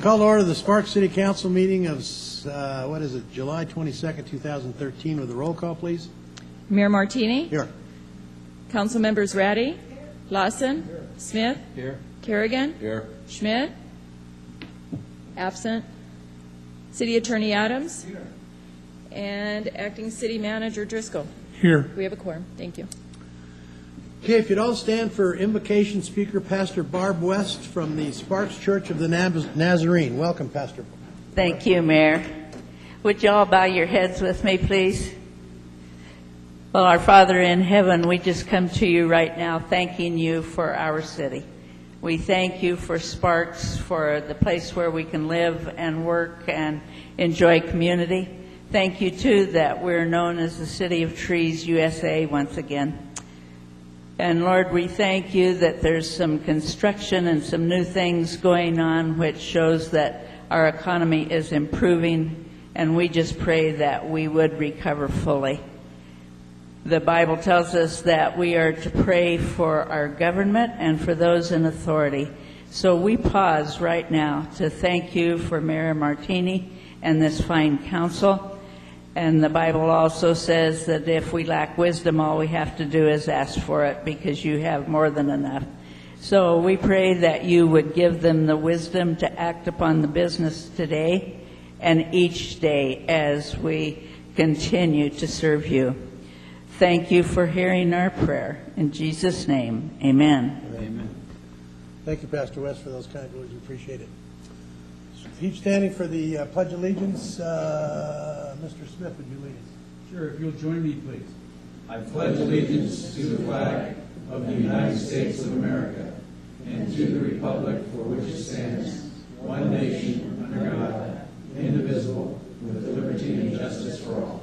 Call to order the Sparks City Council meeting of, July 22nd, 2013, with a roll call, please. Mayor Martini? Here. Council members Ratty? Lawson? Smith? Here. Kerrigan? Here. Schmidt? Absent. City Attorney Adams? Here. And Acting City Manager Driscoll. Here. We have a quorum. Thank you. Okay, if you'd all stand for invocation, Speaker Pastor Barb West from the Sparks Church of the Nazarene. Welcome, Pastor. Thank you, Mayor. Would you all bow your heads with me, please? Well, our Father in heaven, we just come to you right now thanking you for our city. We thank you for Sparks, for the place where we can live and work and enjoy community. Thank you, too, that we're known as the City of Trees, USA, once again. And Lord, we thank you that there's some construction and some new things going on which shows that our economy is improving, and we just pray that we would recover fully. The Bible tells us that we are to pray for our government and for those in authority. So we pause right now to thank you for Mayor Martini and this fine council. And the Bible also says that if we lack wisdom, all we have to do is ask for it, because you have more than enough. So we pray that you would give them the wisdom to act upon the business today and each day as we continue to serve you. Thank you for hearing our prayer. In Jesus' name, amen. Amen. Thank you, Pastor West, for those kind words. We appreciate it. Each standing for the Pledge of Allegiance. Mr. Smith, would you lead us? Sure, if you'll join me, please. I pledge allegiance to the flag of the United States of America and to the republic for which it stands, one nation, under God, indivisible, with liberty and justice for all.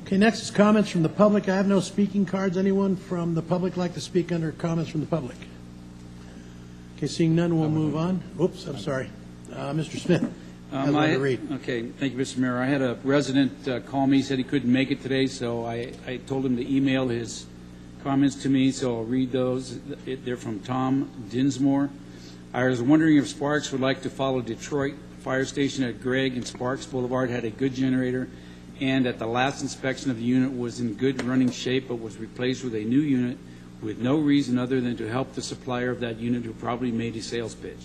Okay, next is comments from the public. I have no speaking cards. Anyone from the public like to speak under comments from the public? Okay, seeing none, we'll move on. Oops, I'm sorry. Mr. Smith has one to read. Okay, thank you, Mr. Mayor. I had a resident call me, said he couldn't make it today, so I told him to email his comments to me, so I'll read those. They're from Tom Dinsmore. I was wondering if Sparks would like to follow Detroit. Fire station at Gregg and Sparks Boulevard had a good generator, and at the last inspection of the unit was in good running shape, but was replaced with a new unit with no reason other than to help the supplier of that unit, who probably made a sales pitch.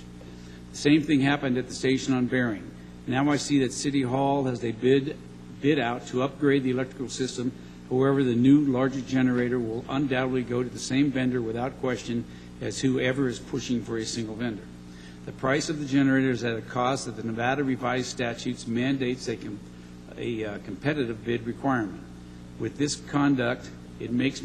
The same thing happened at the station on Bering. Now I see that City Hall has a bid out to upgrade the electrical system. However, the new larger generator will undoubtedly go to the same vendor without question as whoever is pushing for a single vendor. The price of the generator is at a cost that the Nevada revised statutes mandates a competitive bid requirement. With this conduct, it makes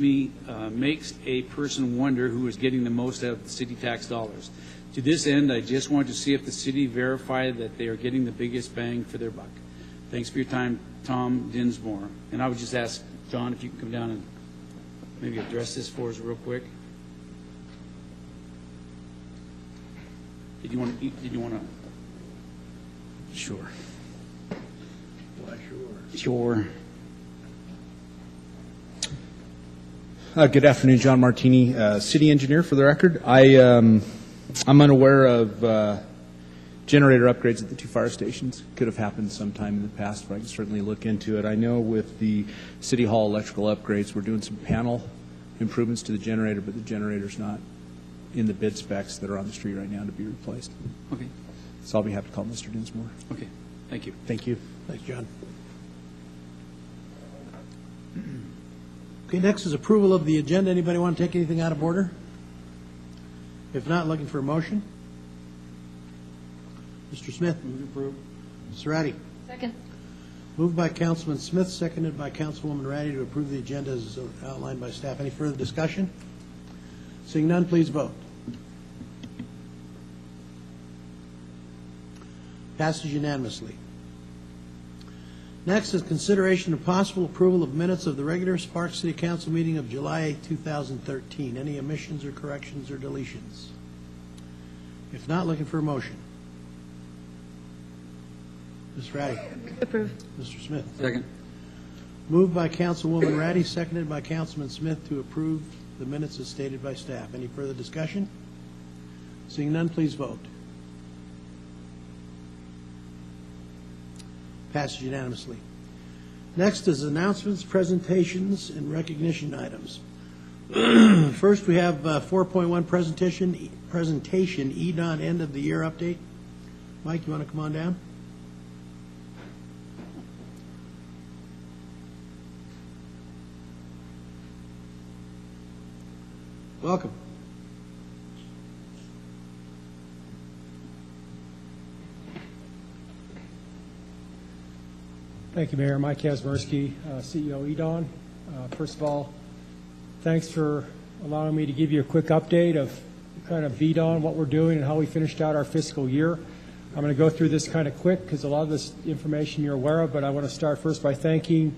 a person wonder who is getting the most out of the city tax dollars. To this end, I just want to see if the city verify that they are getting the biggest bang for their buck. Thanks for your time, Tom Dinsmore. And I would just ask John if you can come down and maybe address this for us real quick. Did you want to? Sure. Sure. Good afternoon, John Martini, city engineer for the record. I'm unaware of generator upgrades at the two fire stations. Could have happened sometime in the past, but I can certainly look into it. I know with the City Hall electrical upgrades, we're doing some panel improvements to the generator, but the generator's not in the bid specs that are on the street right now to be replaced. Okay. So I'll be happy to call Mr. Dinsmore. Okay. Thank you. Thank you. Thanks, John. Okay, next is approval of the agenda. Anybody want to take anything out of order? If not, looking for a motion. Mr. Smith. Move to approve. Mr. Ratty. Second. Moved by Councilman Smith, seconded by Councilwoman Ratty to approve the agenda as outlined by staff. Any further discussion? Seeing none, please vote. Passes unanimously. Next is consideration of possible approval of minutes of the regular Sparks City Council meeting of July 8, 2013. Any omissions or corrections or deletions? If not, looking for a motion. Ms. Ratty. Approve. Mr. Smith. Second. Moved by Councilwoman Ratty, seconded by Councilman Smith to approve the minutes as stated by staff. Any further discussion? Seeing none, please vote. Passes unanimously. Next is announcements, presentations, and recognition items. First, we have 4.1 presentation, EDON end of the year update. Mike, you want to come on down? Welcome. Thank you, Mayor. Mike Kazmersky, CEO EDON. First of all, thanks for allowing me to give you a quick update of kind of EDON, what we're doing, and how we finished out our fiscal year. I'm going to go through this kind of quick because a lot of this information you're aware of, but I want to start first by thanking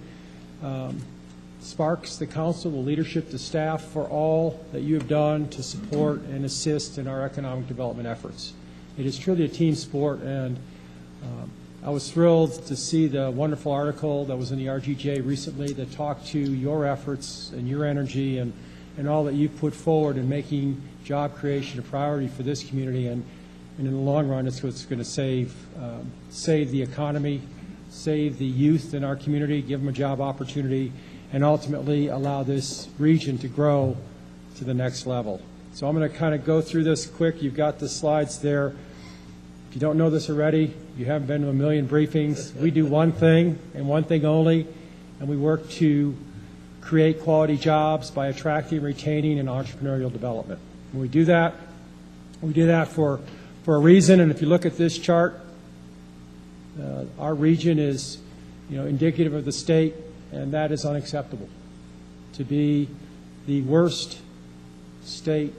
Sparks, the council, the leadership, the staff for all that you have done to support and assist in our economic development efforts. It is truly a team sport, and I was thrilled to see the wonderful article that was in the RGJ recently that talked to your efforts and your energy and all that you've put forward in making job creation a priority for this community. And in the long run, it's what's going to save the economy, save the youth in our community, give them a job opportunity, and ultimately allow this region to grow to the next level. So I'm going to kind of go through this quick. You've got the slides there. If you don't know this already, you haven't been to a million briefings. We do one thing and one thing only, and we work to create quality jobs by attracting, retaining, and entrepreneurial development. And we do that for a reason. And if you look at this chart, our region is, indicative of the state, and that is unacceptable. To be the worst state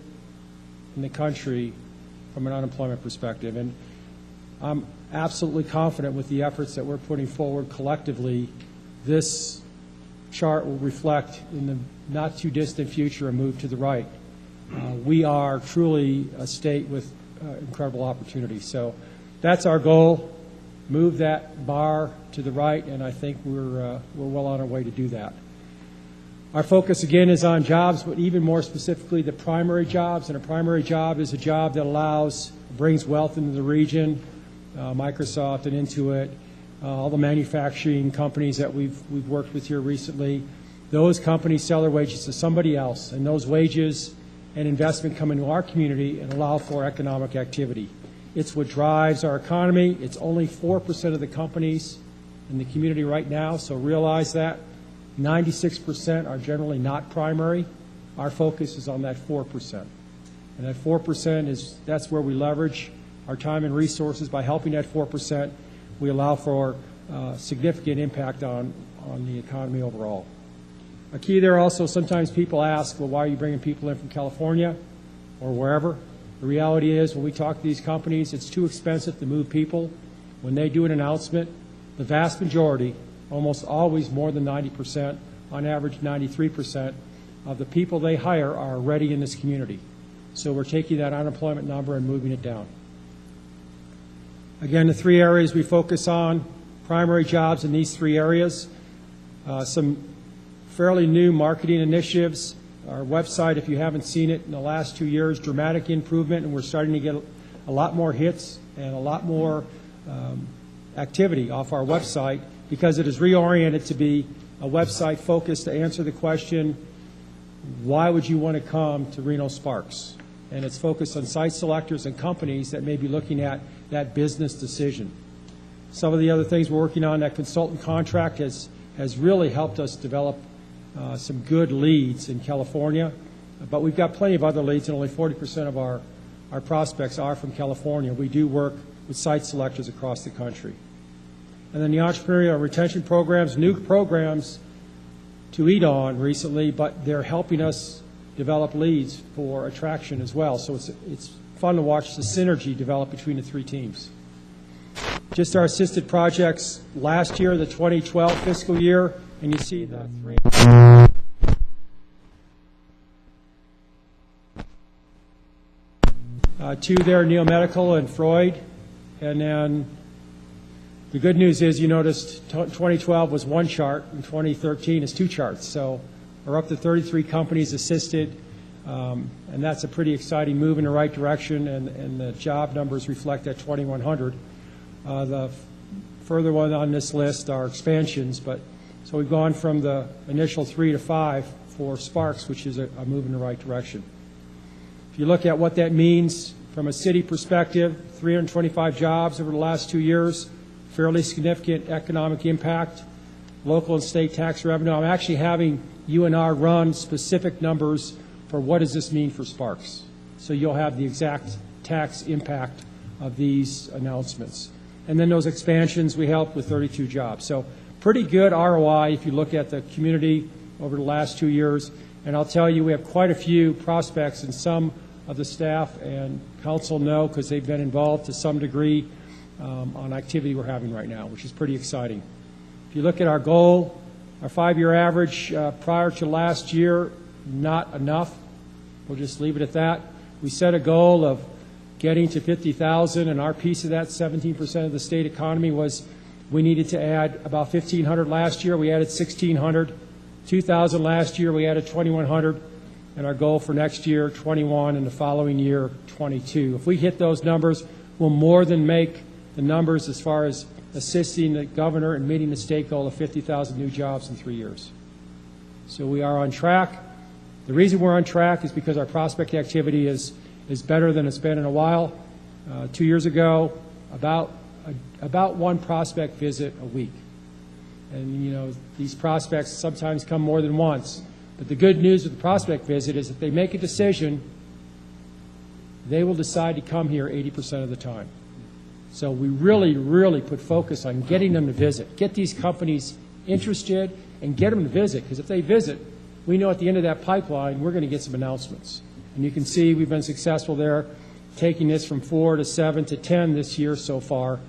in the country from an unemployment perspective. And I'm absolutely confident with the efforts that we're putting forward collectively, this chart will reflect in the not too distant future a move to the right. We are truly a state with incredible opportunity. So that's our goal. Move that bar to the right, and I think we're well on our way to do that. Our focus again is on jobs, but even more specifically the primary jobs. And a primary job is a job that brings wealth into the region, Microsoft and Intuit, all the manufacturing companies that we've worked with here recently. Those companies sell their wages to somebody else, and those wages and investment come into our community and allow for economic activity. It's what drives our economy. It's only 4% of the companies in the community right now, so realize that. 96% are generally not primary. Our focus is on that 4%. And that 4% that's where we leverage our time and resources. By helping that 4%, we allow for significant impact on the economy overall. A key there also, sometimes people ask, well, why are you bringing people in from California or wherever? The reality is, when we talk to these companies, it's too expensive to move people. When they do an announcement, the vast majority, almost always more than 90%, on average 93%, of the people they hire are already in this community. So we're taking that unemployment number and moving it down. Again, the three areas we focus on, primary jobs in these three areas, some fairly new marketing initiatives. Our website, if you haven't seen it in the last 2 years, dramatic improvement, and we're starting to get a lot more hits and a lot more activity off our website because it is reoriented to be a website focused to answer the question, why would you want to come to Reno Sparks? And it's focused on site selectors and companies that may be looking at that business decision. Some of the other things we're working on, that consultant contract has really helped us develop some good leads in California, but we've got plenty of other leads, and only 40% of our prospects are from California. We do work with site selectors across the country. And then the entrepreneurial retention programs, new programs to EDON recently, but they're helping us develop leads for attraction as well. So it's fun to watch the synergy develop between the three teams. Just our assisted projects last year, the 2012 fiscal year, and you see the three. Two there, Neo Medical and Freud, and then The good news is you noticed 2012 was one chart and 2013 is two charts. So we're up to 33 companies assisted, and that's a pretty exciting move in the right direction, and the job numbers reflect that 2,100. The further one on this list are expansions, but so we've gone from the initial 3 to 5 for Sparks, which is a move in the right direction. If you look at what that means from a city perspective, 325 jobs over the last 2 years, fairly significant economic impact, local and state tax revenue. I'm actually having UNR run specific numbers for what does this mean for Sparks. So you'll have the exact tax impact of these announcements. And then those expansions, we helped with 32 jobs. So pretty good ROI if you look at the community over the last 2 years. And I'll tell you, we have quite a few prospects, and some of the staff and council know because they've been involved to some degree on activity we're having right now, which is pretty exciting. If you look at our goal, our 5-year average prior to last year, not enough. We'll just leave it at that. We set a goal of getting to 50,000, and our piece of that, 17% of the state economy, was we needed to add about 1,500 last year. We added 1,600. 2,000 last year. We added 2,100. And our goal for next year, 21, and the following year, 22. If we hit those numbers, we'll more than make the numbers as far as assisting the governor and meeting the state goal of 50,000 new jobs in 3 years. So we are on track. The reason we're on track is because our prospect activity is better than it's been in a while. 2 years ago, about one prospect visit a week. And, you know, these prospects sometimes come more than once. But the good news with the prospect visit is if they make a decision, they will decide to come here 80% of the time. So we really, really put focus on getting them to visit, get these companies interested, and get them to visit. Because if they visit, we know at the end of that pipeline, we're going to get some announcements. And you can see we've been successful there, taking this from 4 to 7 to 10 this year so far.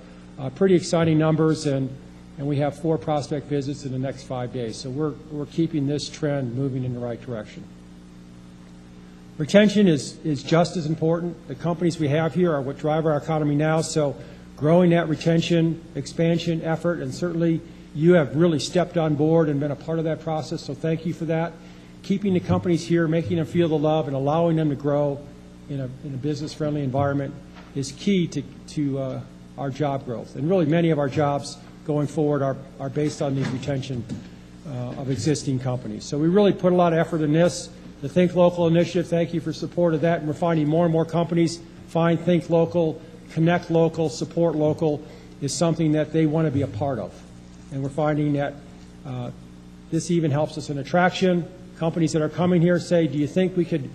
Pretty exciting numbers, and we have 4 prospect visits in the next 5 days. So we're keeping this trend moving in the right direction. Retention is just as important. The companies we have here are what drive our economy now, so growing that retention, expansion effort, and certainly you have really stepped on board and been a part of that process, so thank you for that. Keeping the companies here, making them feel the love, and allowing them to grow in a business-friendly environment is key to our job growth. And really many of our jobs going forward are based on these retention of existing companies. So we really put a lot of effort in this. The Think Local initiative, thank you for support of that, and we're finding more and more companies find Think Local, Connect Local, Support Local is something that they want to be a part of. And we're finding that this even helps us in attraction. Companies that are coming here say, do you think we could,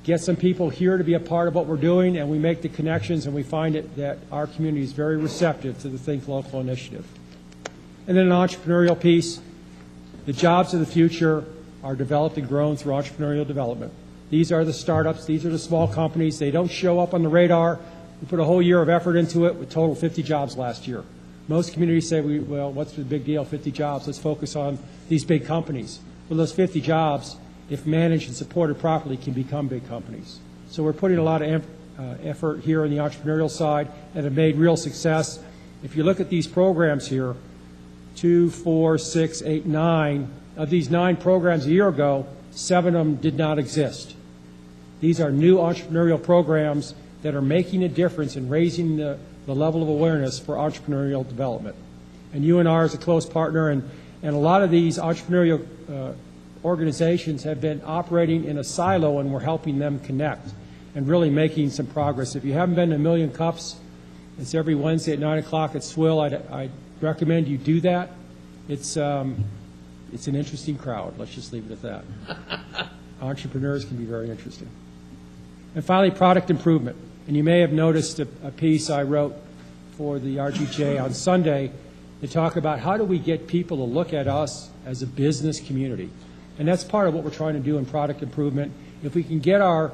get some people here to be a part of what we're doing? And we make the connections, and we find that our community is very receptive to the Think Local initiative. And then an entrepreneurial piece. The jobs of the future are developed and grown through entrepreneurial development. These are the startups. These are the small companies. They don't show up on the radar. We put a whole year of effort into it. We totaled 50 jobs last year. Most communities say, well, what's the big deal, 50 jobs? Let's focus on these big companies. Well, those 50 jobs, if managed and supported properly, can become big companies. So we're putting a lot of effort here on the entrepreneurial side and have made real success. If you look at these programs here, 2, 4, 6, 8, 9, of these 9 programs a year ago, 7 of them did not exist. These are new entrepreneurial programs that are making a difference in raising the level of awareness for entrepreneurial development. And UNR is a close partner, and a lot of these entrepreneurial organizations have been operating in a silo, and we're helping them connect and really making some progress. If you haven't been to Million Cups, it's every Wednesday at 9 o'clock at Swill. I'd recommend you do that. It's an interesting crowd. Let's just leave it at that. Entrepreneurs can be very interesting. And finally, product improvement. And you may have noticed a piece I wrote for the RGJ on Sunday to talk about how do we get people to look at us as a business community. And that's part of what we're trying to do in product improvement. If we can get our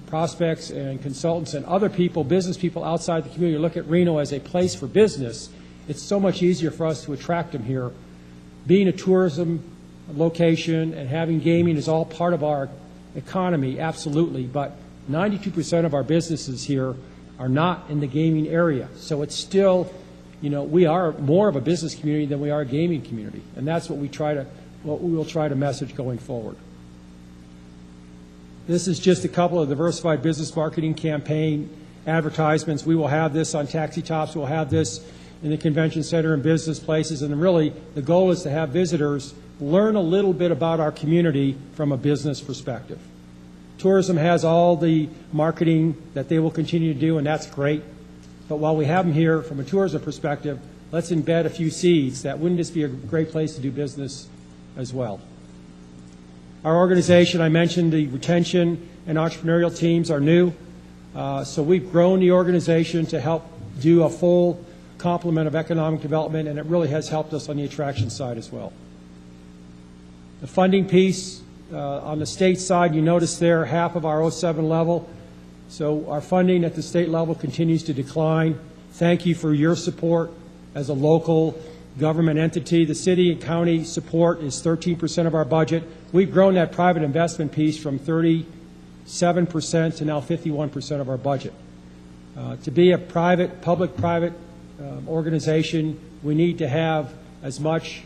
prospects and consultants and other people, business people outside the community, to look at Reno as a place for business, it's so much easier for us to attract them here. Being a tourism location and having gaming is all part of our economy, absolutely, but 92% of our businesses here are not in the gaming area. So it's still you know, we are more of a business community than we are a gaming community, and that's what we will try to message going forward. This is just a couple of diversified business marketing campaign advertisements. We will have this on taxi tops. We'll have this in the convention center and business places. And really, the goal is to have visitors learn a little bit about our community from a business perspective. Tourism has all the marketing that they will continue to do, and that's great. But while we have them here from a tourism perspective, let's embed a few seeds. That wouldn't this be a great place to do business as well? Our organization, I mentioned the retention and entrepreneurial teams are new. So we've grown the organization to help do a full complement of economic development, and it really has helped us on the attraction side as well. The funding piece, on the state side, you notice there half of our 07 level. So our funding at the state level continues to decline. Thank you for your support as a local government entity. The city and county support is 13% of our budget. We've grown that private investment piece from 37% to now 51% of our budget. To be a public-private organization, we need to have as much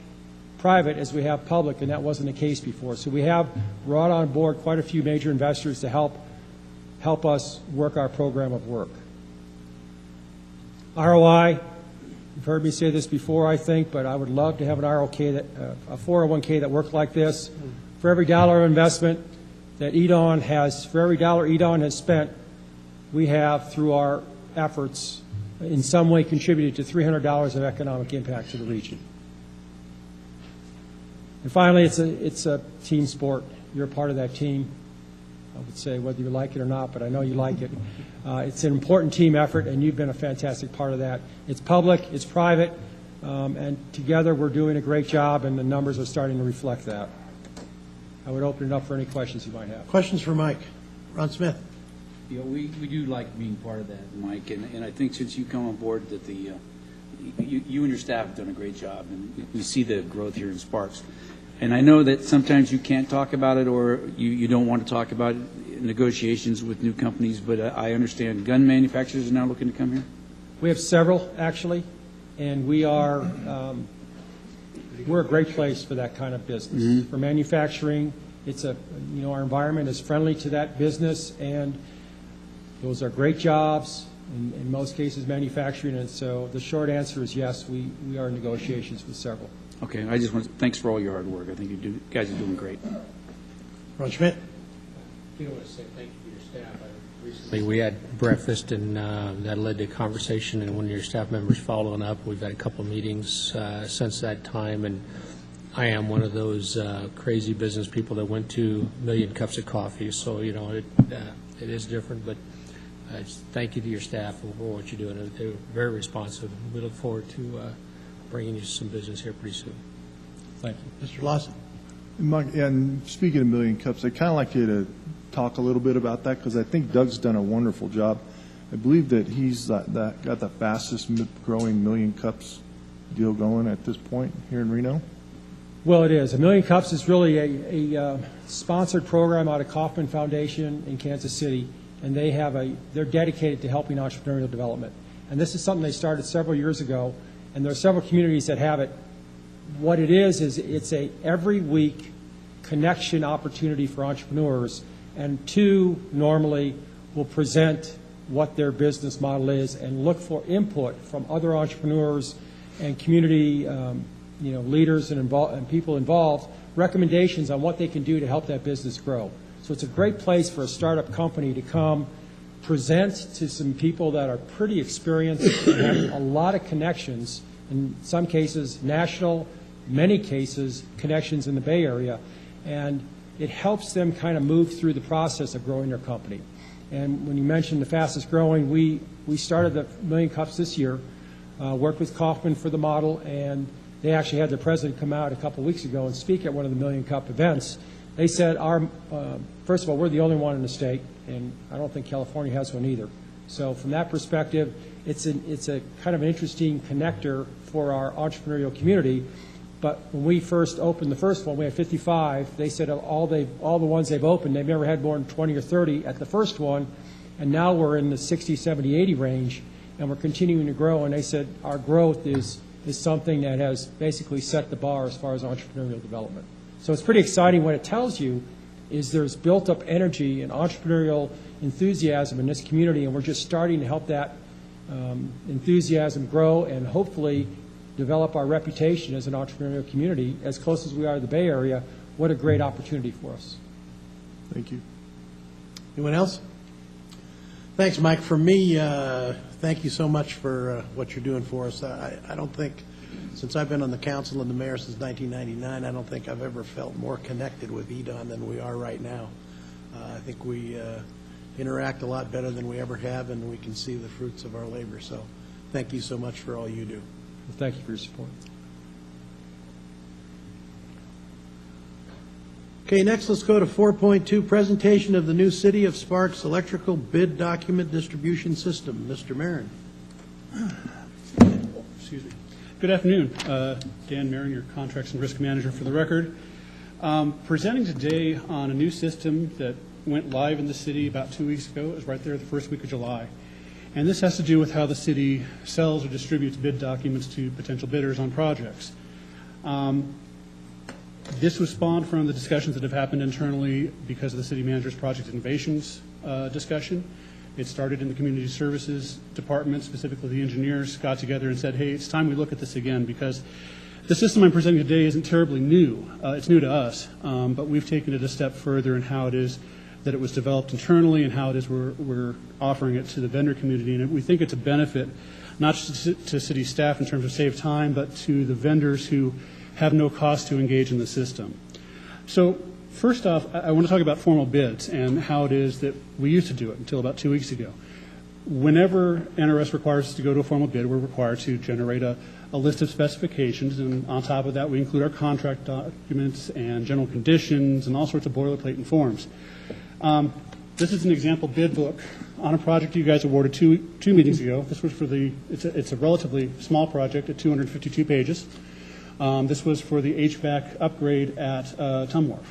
private as we have public, and that wasn't the case before. So we have brought on board quite a few major investors to help us work our program of work. ROI, you've heard me say this before, I think, but I would love to have an ROK a 401k that worked like this. For every dollar of investment that EDON has, for every dollar EDON has spent, we have, through our efforts, in some way contributed to $300 of economic impact to the region. And finally, it's a team sport. You're a part of that team. I would say whether you like it or not, but I know you like it. It's an important team effort, and you've been a fantastic part of that. It's public, it's private, and together we're doing a great job, and the numbers are starting to reflect that. I would open it up for any questions you might have. Questions for Mike? Ron Smith. You know, we do like being part of that, Mike, and I think since you come on board that you and your staff have done a great job, and we see the growth here in Sparks. And I know that sometimes you can't talk about it, or you don't want to talk about negotiations with new companies, but I understand gun manufacturers are now looking to come here? We have several, actually, and we are we're a great place for that kind of business. Mm-hmm. For manufacturing, it's our environment is friendly to that business, and those are great jobs, in most cases manufacturing, and so the short answer is yes, we are in negotiations with several. Okay, I just want to, thanks for all your hard work. I think you guys are doing great. Ron Schmidt. I want to say thank you to your staff. Recently we had breakfast, and that led to a conversation, and one of your staff members following up. We've had a couple of meetings since that time, and I am one of those crazy business people that went to a million cups of coffee. So, you know, it is different, but thank you to your staff for what you're doing. They're very responsive. We look forward to bringing you some business here pretty soon. Thank you. Mr. Lawson. And speaking of million cups, I'd kind of like you to talk a little bit about that, because I think Doug's done a wonderful job. I believe that he's got the fastest growing million cups deal going at this point here in Reno. Well, it is. A Million Cups is really a sponsored program out of Kauffman Foundation in Kansas City, and they're dedicated to helping entrepreneurial development. And this is something they started several years ago, and there are several communities that have it. What it is it's a every week connection opportunity for entrepreneurs, and two normally will present what their business model is and look for input from other entrepreneurs and community leaders and people involved, recommendations on what they can do to help that business grow. So it's a great place for a startup company to come present to some people that are pretty experienced and have a lot of connections, in some cases national, many cases connections in the Bay Area, and it helps them kind of move through the process of growing their company. And when you mentioned the fastest growing, we started the Million Cups this year, worked with Kauffman for the model, and they actually had the president come out a couple weeks ago and speak at one of the Million Cup events. They said, first of all, we're the only one in the state, and I don't think California has one either. So from that perspective, it's a kind of an interesting connector for our entrepreneurial community. But when we first opened the first one, we had 55. They said of all the ones they've opened, they've never had more than 20 or 30 at the first one, and now we're in the 60, 70, 80 range. and we're continuing to grow. And they said our growth is something that has basically set the bar as far as entrepreneurial development. So it's pretty exciting. What it tells you is there's built up energy and entrepreneurial enthusiasm in this community, and we're just starting to help that enthusiasm grow and hopefully develop our reputation as an entrepreneurial community. As close as we are to the Bay Area, what a great opportunity for us. Thank you. Anyone else? Thanks, Mike. For me, thank you so much for what you're doing for us. I don't think, since I've been on the council and the mayor since 1999, I don't think I've ever felt more connected with EDON than we are right now. I think we interact a lot better than we ever have, and we can see the fruits of our labor. So thank you so much for all you do. Well, thank you for your support. Okay, next let's go to 4.2, presentation of the new City of Sparks electrical bid document distribution system. Mr. Marin. Excuse me. Good afternoon. Dan Marin, your Contracts and Risk Manager for the record. Presenting today on a new system that went live in the city about 2 weeks ago. It was right there the first week of July. And this has to do with how the city sells or distributes bid documents to potential bidders on projects. This was spawned from the discussions that have happened internally because of the city manager's project innovations discussion. It started in the community services department, specifically the engineers got together and said, hey, it's time we look at this again, because the system I'm presenting today isn't terribly new. It's new to us, but we've taken it a step further in how it is that it was developed internally and how it is we're offering it to the vendor community. And we think it's a benefit not just to city staff in terms of save time, but to the vendors who have no cost to engage in the system. So first off, I want to talk about formal bids and how it is that we used to do it until about 2 weeks ago. Whenever NRS requires us to go to a formal bid, we're required to generate a list of specifications, and on top of that we include our contract documents and general conditions and all sorts of boilerplate and forms. This is an example bid book on a project you guys awarded two meetings ago. This was for it's a relatively small project at 252 pages. This was for the HVAC upgrade at Tumwharf.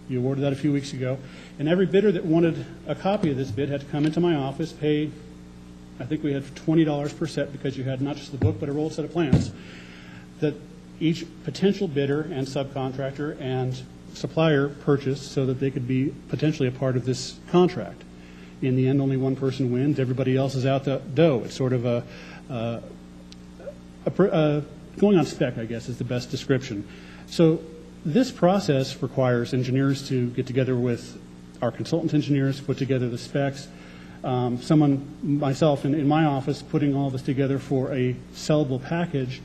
You awarded that a few weeks ago. And every bidder that wanted a copy of this bid had to come into my office, pay, I think we had $20 per set because you had not just the book but a rolled set of plans that each potential bidder and subcontractor and supplier purchased so that they could be potentially a part of this contract. In the end, only one person wins. Everybody else is out the dough. It's sort of going on spec, I guess, is the best description. So this process requires engineers to get together with our consultant engineers, put together the specs, myself in my office, putting all this together for a sellable package.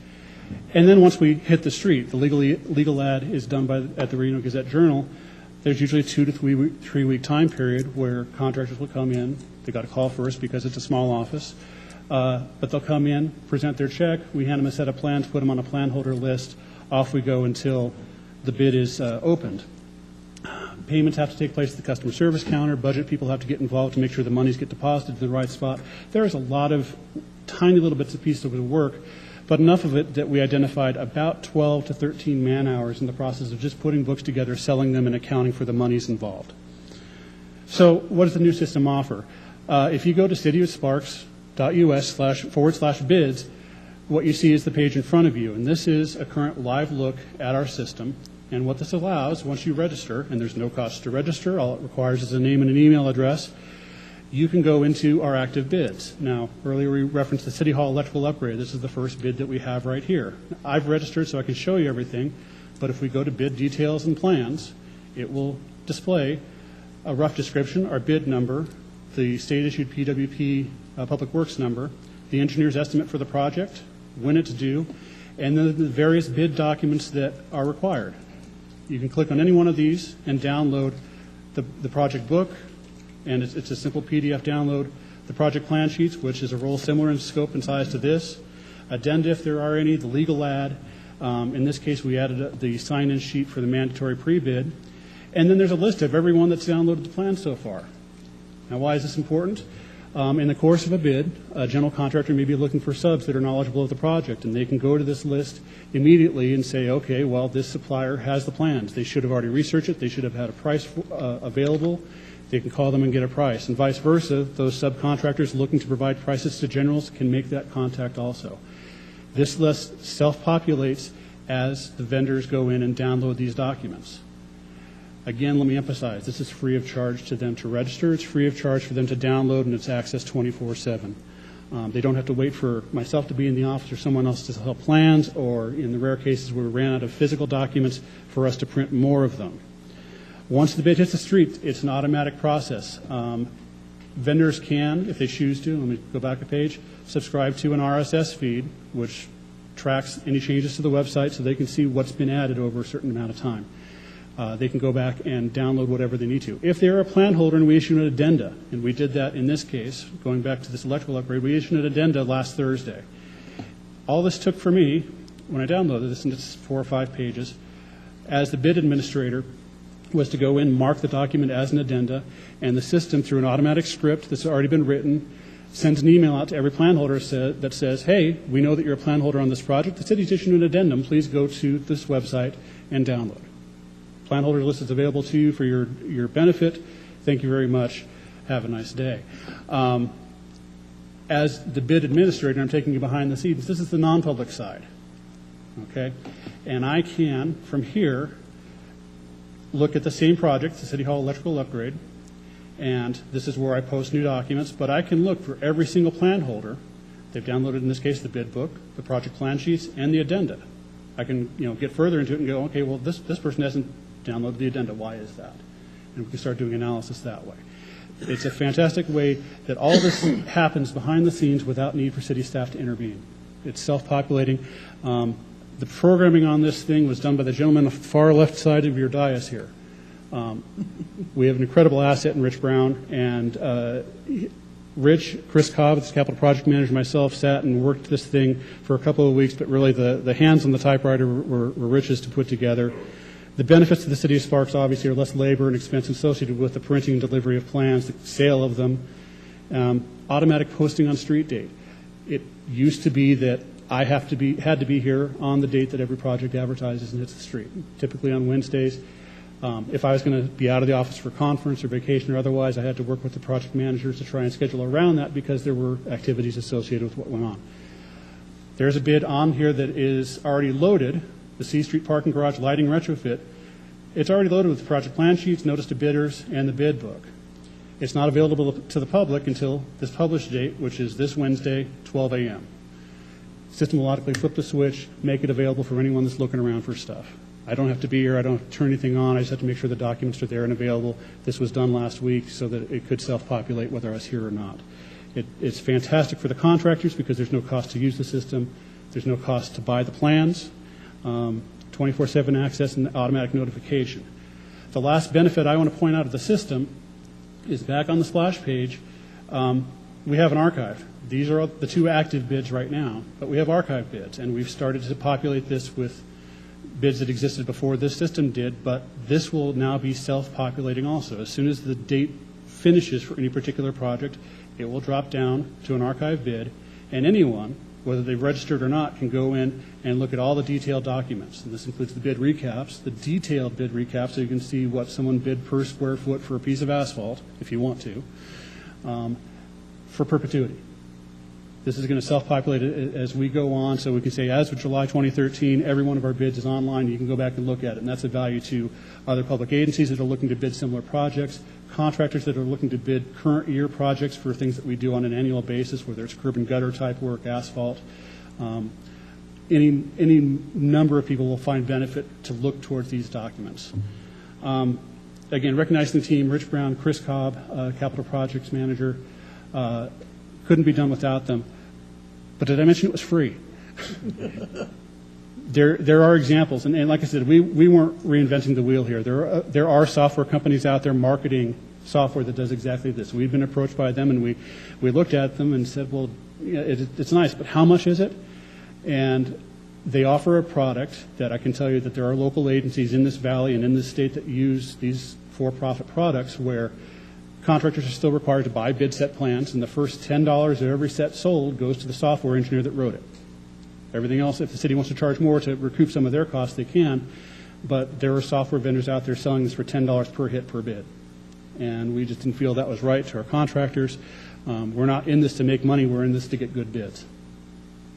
And then once we hit the street, the legal ad is done at the Reno Gazette Journal. There's usually a 2 to 3 week time period where contractors will come in. They got a call first because it's a small office. But they'll come in, present their check, we hand them a set of plans, put them on a plan holder list, off we go until the bid is opened. Payments have to take place at the customer service counter, budget people have to get involved to make sure the monies get deposited in the right spot. There is a lot of tiny little bits and pieces of the work, but enough of it that we identified about 12 to 13 man hours in the process of just putting books together, selling them, and accounting for the monies involved. So what does the new system offer? If you go to cityofsparks.us//bids, what you see is the page in front of you. And this is a current live look at our system. And what this allows, once you register, and there's no cost to register, all it requires is a name and an email address, you can go into our active bids. Now, earlier we referenced the City Hall electrical upgrade. This is the first bid that we have right here. I've registered so I can show you everything, but if we go to bid details and plans, it will display a rough description, our bid number, the state-issued PWP Public Works number, the engineer's estimate for the project, when it's due, and then the various bid documents that are required. You can click on any one of these and download the project book, and it's a simple PDF download. The project plan sheets, which is a roll similar in scope and size to this, addenda if there are any, the legal ad. In this case, we added the sign-in sheet for the mandatory pre-bid. And then there's a list of everyone that's downloaded the plan so far. Now, why is this important? In the course of a bid, a general contractor may be looking for subs that are knowledgeable of the project, and they can go to this list immediately and say, okay, well, this supplier has the plans. They should have already researched it. They should have had a price available. They can call them and get a price, and vice versa. Those subcontractors looking to provide prices to generals can make that contact also. This list self-populates as the vendors go in and download these documents. Again, let me emphasize, this is free of charge to them to register. It's free of charge for them to download, and it's access 24/7. They don't have to wait for myself to be in the office or someone else to help plans, or in the rare cases where we ran out of physical documents, for us to print more of them. Once the bid hits the street, it's an automatic process. Vendors can, if they choose to, let me go back a page, subscribe to an RSS feed, which tracks any changes to the website so they can see what's been added over a certain amount of time. They can go back and download whatever they need to. If they're a plan holder and we issue an addenda, and we did that in this case, going back to this electrical upgrade, we issued an addenda last Thursday. All this took for me, when I downloaded this, and it's 4 or 5 pages, as the bid administrator, was to go in, mark the document as an addenda, and the system, through an automatic script that's already been written, sends an email out to every plan holder that says, hey, we know that you're a plan holder on this project. The city's issuing an addendum. Please go to this website and download. Plan holder list is available to you for your benefit. Thank you very much. Have a nice day. As the bid administrator, I'm taking you behind the scenes. This is the non-public side. Okay? And I can, from here, look at the same project, the City Hall electrical upgrade, and this is where I post new documents, but I can look for every single plan holder. They've downloaded, in this case, the bid book, the project plan sheets, and the addenda. I can get further into it and go, okay, well, this person hasn't downloaded the addenda. Why is that? And we can start doing analysis that way. It's a fantastic way that all this happens behind the scenes without need for city staff to intervene. It's self-populating. The programming on this thing was done by the gentleman on the far left side of your dais here. We have an incredible asset in Rich Brown, and Rich, Chris Cobb, the capital project manager, myself sat and worked this thing for a couple of weeks, but really the hands on the typewriter were Rich's to put together. The benefits to the city of Sparks obviously are less labor and expense associated with the printing and delivery of plans, the sale of them, automatic posting on street date. It used to be that I had to be here on the date that every project advertises and hits the street, typically on Wednesdays. If I was going to be out of the office for conference or vacation or otherwise, I had to work with the project managers to try and schedule around that because there were activities associated with what went on. There's a bid on here that is already loaded, the C Street Parking Garage Lighting Retrofit. It's already loaded with the project plan sheets, notice to bidders, and the bid book. It's not available to the public until this published date, which is this Wednesday, 12 a.m. System will automatically flip the switch, make it available for anyone that's looking around for stuff. I don't have to be here. I don't have to turn anything on. I just have to make sure the documents are there and available. This was done last week so that it could self-populate whether I was here or not. It's fantastic for the contractors because there's no cost to use the system. There's no cost to buy the plans, 24/7 access, and automatic notification. The last benefit I want to point out of the system is back on the splash page, we have an archive. These are the 2 active bids right now, but we have archive bids, and we've started to populate this with bids that existed before this system did, but this will now be self-populating also. As soon as the date finishes for any particular project, it will drop down to an archive bid, and anyone, whether they've registered or not, can go in and look at all the detailed documents. And this includes the bid recaps, the detailed bid recaps, so you can see what someone bid per square foot for a piece of asphalt, if you want to, for perpetuity. This is going to self-populate as we go on, so we can say, as of July 2013, every one of our bids is online. You can go back and look at it, and that's a value to other public agencies that are looking to bid similar projects, contractors that are looking to bid current year projects for things that we do on an annual basis, whether it's curb and gutter type work, asphalt. Any number of people will find benefit to look towards these documents. Again, recognizing the team, Rich Brown, Chris Cobb, Capital Projects Manager, couldn't be done without them. But did I mention it was free? There are examples, and like I said, we weren't reinventing the wheel here. There are software companies out there marketing software that does exactly this. We've been approached by them, and we looked at them and said, well, it's nice, but how much is it? And they offer a product that I can tell you that there are local agencies in this valley and in this state that use these for-profit products where contractors are still required to buy bid set plans, and the first $10 of every set sold goes to the software engineer that wrote it. Everything else, if the city wants to charge more to recoup some of their costs, they can, but there are software vendors out there selling this for $10 per hit per bid. and we just didn't feel that was right to our contractors. We're not in this to make money, we're in this to get good bids.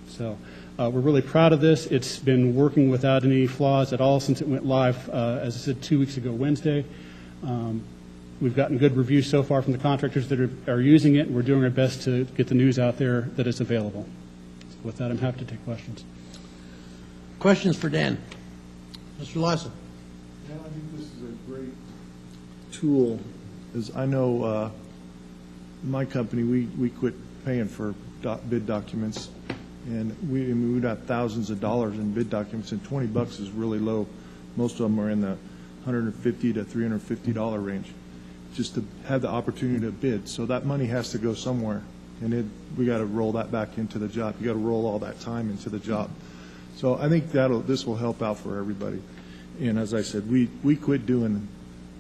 So we're really proud of this. It's been working without any flaws at all since it went live, as I said, 2 weeks ago Wednesday. We've gotten good reviews so far from the contractors that are using it, and we're doing our best to get the news out there that it's available. So with that, I'm happy to take questions. Questions for Dan? Mr. Lawson? Yeah, I think this is a great tool. As I know, my company, we quit paying for bid documents, and we got thousands of dollars in bid documents, and $20 is really low. Most of them are in the $150 to $350 range, just to have the opportunity to bid. So that money has to go somewhere, and we got to roll that back into the job. You got to roll all that time into the job. So I think this will help out for everybody. And as I said, we quit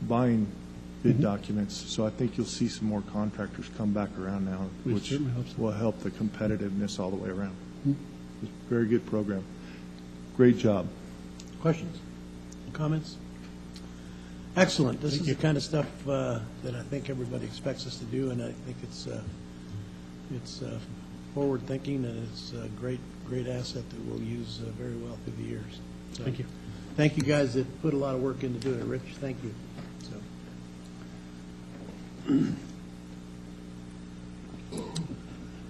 buying bid documents, so I think you'll see some more contractors come back around now, which will help the competitiveness all the way around. It's a very good program. Great job. Questions? Comments? Excellent. This is the kind of stuff that I think everybody expects us to do, and I think it's forward-thinking, and it's a great asset that we'll use very well through the years. So, Thank you. Thank you guys that put a lot of work into doing it. Rich, thank you.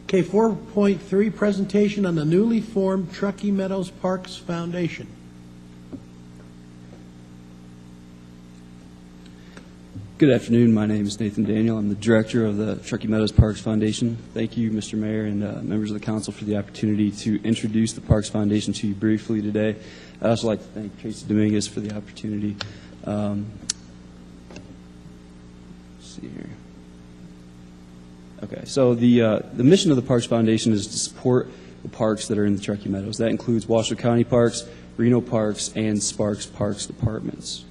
Okay, 4.3, presentation on the newly formed Truckee Meadows Parks Foundation. Good afternoon. My name is Nathan Daniel. I'm the director of the Truckee Meadows Parks Foundation. Thank you, Mr. Mayor and members of the council, for the opportunity to introduce the Parks Foundation to you briefly today. I'd also like to thank Tracy Dominguez for the opportunity. Let's see here. Okay, so the mission of the Parks Foundation is to support the parks that are in the Truckee Meadows. That includes Washoe County Parks, Reno Parks, and Sparks Parks departments.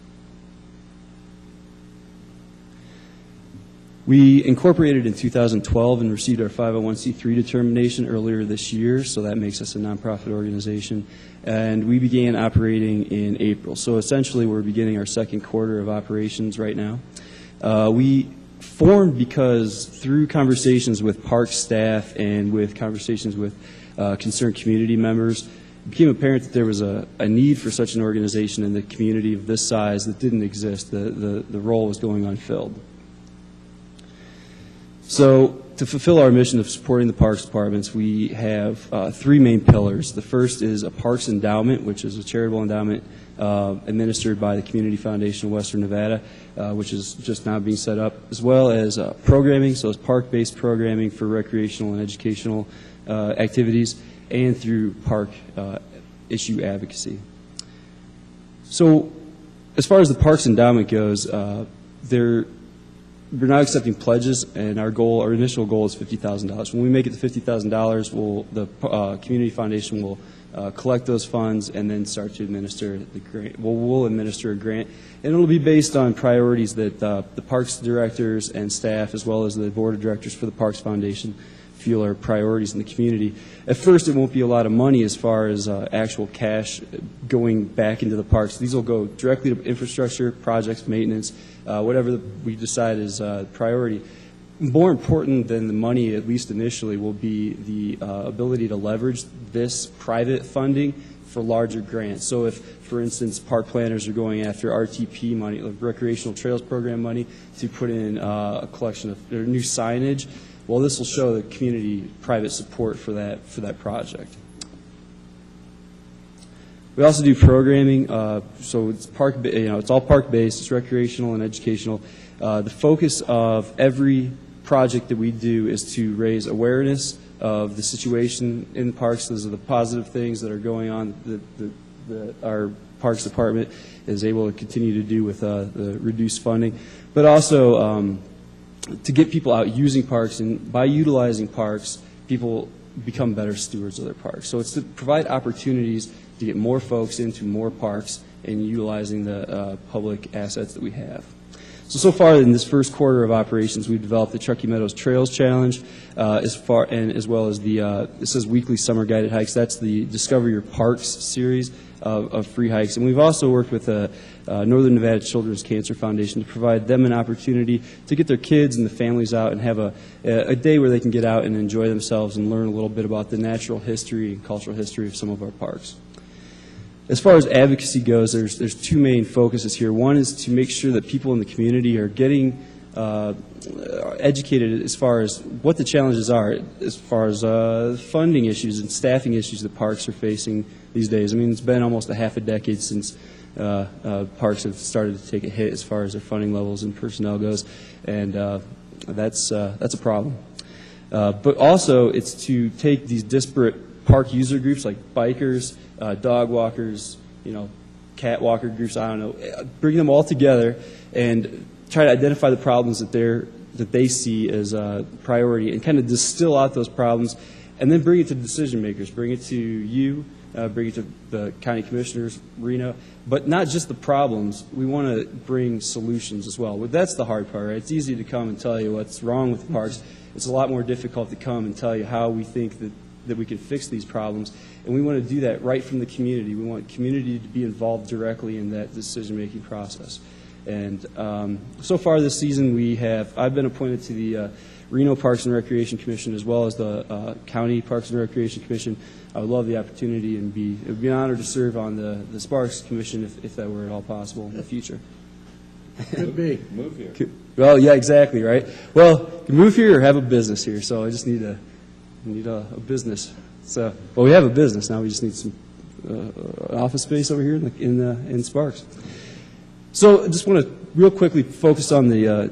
We incorporated in 2012 and received our 501c3 determination earlier this year, so that makes us a nonprofit organization. And we began operating in April. So essentially, we're beginning our second quarter of operations right now. We formed because through conversations with park staff and with conversations with concerned community members, it became apparent that there was a need for such an organization in the community of this size that didn't exist. The role was going unfilled. So to fulfill our mission of supporting the parks departments, we have three main pillars. The first is a parks endowment, which is a charitable endowment administered by the Community Foundation of Western Nevada, which is just now being set up, as well as programming, so it's park-based programming for recreational and educational activities, and through park issue advocacy. So as far as the parks endowment goes, we're not accepting pledges, and our initial goal is $50,000. When we make it to $50,000, the Community Foundation will collect those funds and then start to administer the grant. We'll administer a grant, and it'll be based on priorities that the parks directors and staff, as well as the board of directors for the Parks Foundation, feel are priorities in the community. At first, it won't be a lot of money as far as actual cash going back into the parks. These will go directly to infrastructure, projects, maintenance, whatever we decide is priority. More important than the money, at least initially, will be the ability to leverage this private funding for larger grants. So if, for instance, park planners are going after RTP money, like Recreational Trails Program money, to put in a collection of new signage, well, this will show the community private support for that project. We also do programming, so it's it's all park-based. It's recreational and educational. The focus of every project that we do is to raise awareness of the situation in parks. Those are the positive things that are going on that our Parks Department is able to continue to do with the reduced funding, but also to get people out using parks, and by utilizing parks, people become better stewards of their parks. So it's to provide opportunities to get more folks into more parks and utilizing the public assets that we have. So far in this first quarter of operations, we've developed the Truckee Meadows Trails Challenge, as well as it says weekly summer guided hikes. That's the Discover Your Parks series. of free hikes. And we've also worked with the Northern Nevada Children's Cancer Foundation to provide them an opportunity to get their kids and the families out and have a day where they can get out and enjoy themselves and learn a little bit about the natural history and cultural history of some of our parks. As far as advocacy goes, there's two main focuses here. One is to make sure that people in the community are getting educated as far as what the challenges are, as far as funding issues and staffing issues that parks are facing these days. I mean, it's been almost a half a decade since parks have started to take a hit as far as their funding levels and personnel goes, and that's a problem. But also, it's to take these disparate park user groups like bikers, dog walkers, cat walker groups, I don't know, bring them all together and try to identify the problems that they see as a priority and kind of distill out those problems and then bring it to decision makers, bring it to you, bring it to the county commissioners, Reno, but not just the problems. We want to bring solutions as well. But that's the hard part, right? It's easy to come and tell you what's wrong with the parks. It's a lot more difficult to come and tell you how we think that we can fix these problems. And we want to do that right from the community. We want community to be involved directly in that decision-making process. And so far this season, I've been appointed to the Reno Parks and Recreation Commission as well as the County Parks and Recreation Commission. I would love the opportunity, and it would be an honor to serve on the Sparks Commission if that were at all possible in the future. Could be. Move here. Well, yeah, exactly, right? Well, you can move here or have a business here, so I just need a business. So, well, we have a business now. We just need some office space over here in Sparks. So I just want to real quickly focus on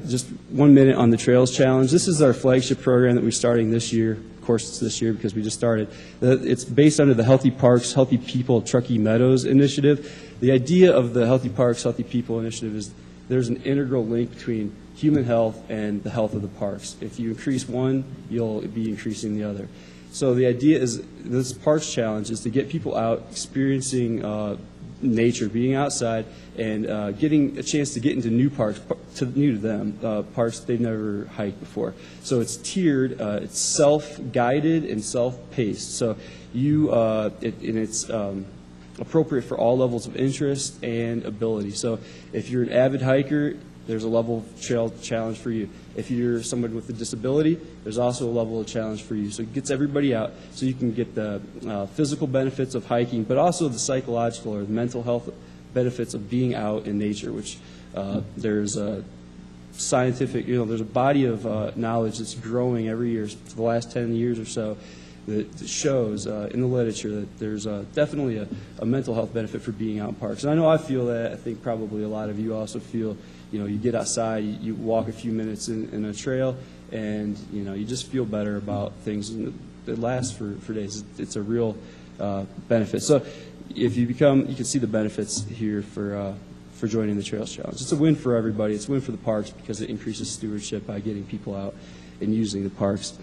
just 1 minute on the Trails Challenge. This is our flagship program that we're starting this year. Of course, it's this year because we just started. It's based under the Healthy Parks, Healthy People, Truckee Meadows initiative. The idea of the Healthy Parks, Healthy People initiative is there's an integral link between human health and the health of the parks. If you increase one, you'll be increasing the other. So the idea is this Parks Challenge is to get people out experiencing nature, being outside, and getting a chance to get into new parks, new to them, parks they've never hiked before. So it's tiered, it's self-guided and self-paced. So it's appropriate for all levels of interest and ability. So if you're an avid hiker, there's a level of trail challenge for you. If you're someone with a disability, there's also a level of challenge for you. So it gets everybody out so you can get the physical benefits of hiking, but also the psychological or the mental health benefits of being out in nature, which there's a scientific, there's a body of knowledge that's growing every year for the last 10 years or so that shows in the literature that there's definitely a mental health benefit for being out in parks. And I know I feel that. I think probably a lot of you also feel, you get outside, you walk a few minutes in a trail, and, you just feel better about things. And it lasts for days. It's a real benefit. So if you can see the benefits here for joining the Trails Challenge. It's a win for everybody. It's a win for the parks because it increases stewardship by getting people out and using the parks.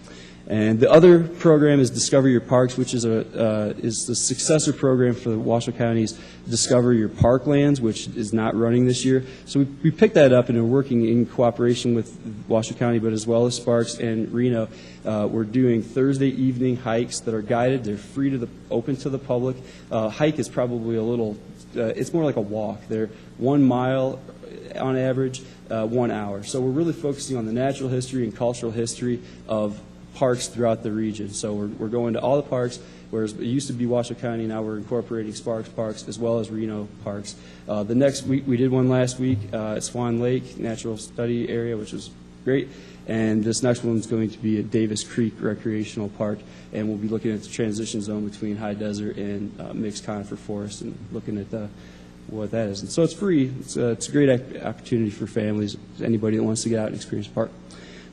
And the other program is Discover Your Parks, which is the successor program for the Washoe County's Discover Your Parklands, which is not running this year. So we picked that up and are working in cooperation with Washoe County, but as well as Sparks and Reno. We're doing Thursday evening hikes that are guided. They're open to the public. Hike is probably it's more like a walk. They're 1 mile on average, 1 hour. So we're really focusing on the natural history and cultural history of parks throughout the region. So we're going to all the parks, whereas it used to be Washoe County, now we're incorporating Sparks Parks as well as Reno Parks. The next week, we did one last week at Swan Lake Natural Study Area, which was great. And this next one is going to be at Davis Creek Recreational Park, and we'll be looking at the transition zone between high desert and mixed conifer forest and looking at what that is. And so it's free. It's a great opportunity for families, anybody that wants to get out and experience a park.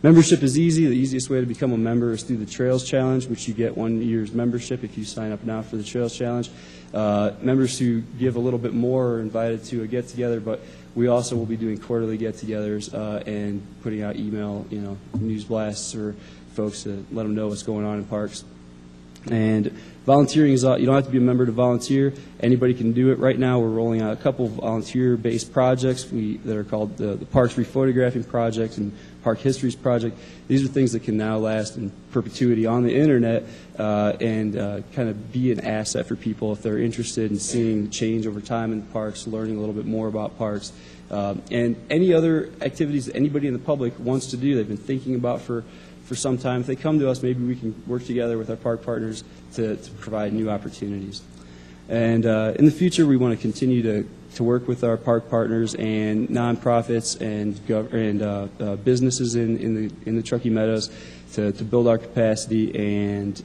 Membership is easy. The easiest way to become a member is through the Trails Challenge, which you get 1 year's membership if you sign up now for the Trails Challenge. Members who give a little bit more are invited to a get-together, but we also will be doing quarterly get-togethers and putting out email, news blasts for folks to let them know what's going on in parks. And volunteering is, you don't have to be a member to volunteer. Anybody can do it. Right now, we're rolling out a couple of volunteer-based projects that are called the Parks Rephotographing Project and Park Histories Project. These are things that can now last in perpetuity on the internet and kind of be an asset for people if they're interested in seeing change over time in the parks, learning a little bit more about parks. And any other activities that anybody in the public wants to do, they've been thinking about for some time. If they come to us, maybe we can work together with our park partners to provide new opportunities. And in the future, we want to continue to work with our park partners and nonprofits and businesses in the Truckee Meadows to build our capacity. And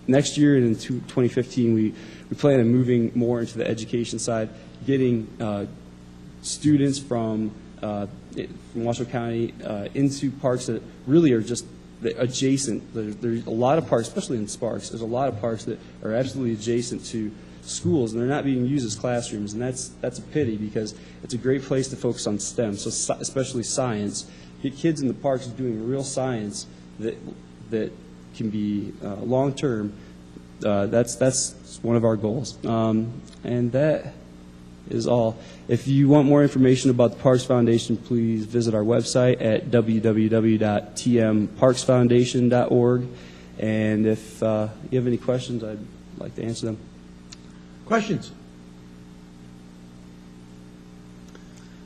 next year, in 2015, we plan on moving more into the education side, getting students from Washoe County into parks that really are just adjacent. There's a lot of parks, especially in Sparks, there's a lot of parks that are absolutely adjacent to schools, and they're not being used as classrooms, and that's a pity because it's a great place to focus on STEM, so especially science. Get kids in the parks doing real science that can be long-term. That's one of our goals. And that is all. If you want more information about the Parks Foundation, please visit our website at www.tmparksfoundation.org. And if you have any questions, I'd like to answer them. Questions?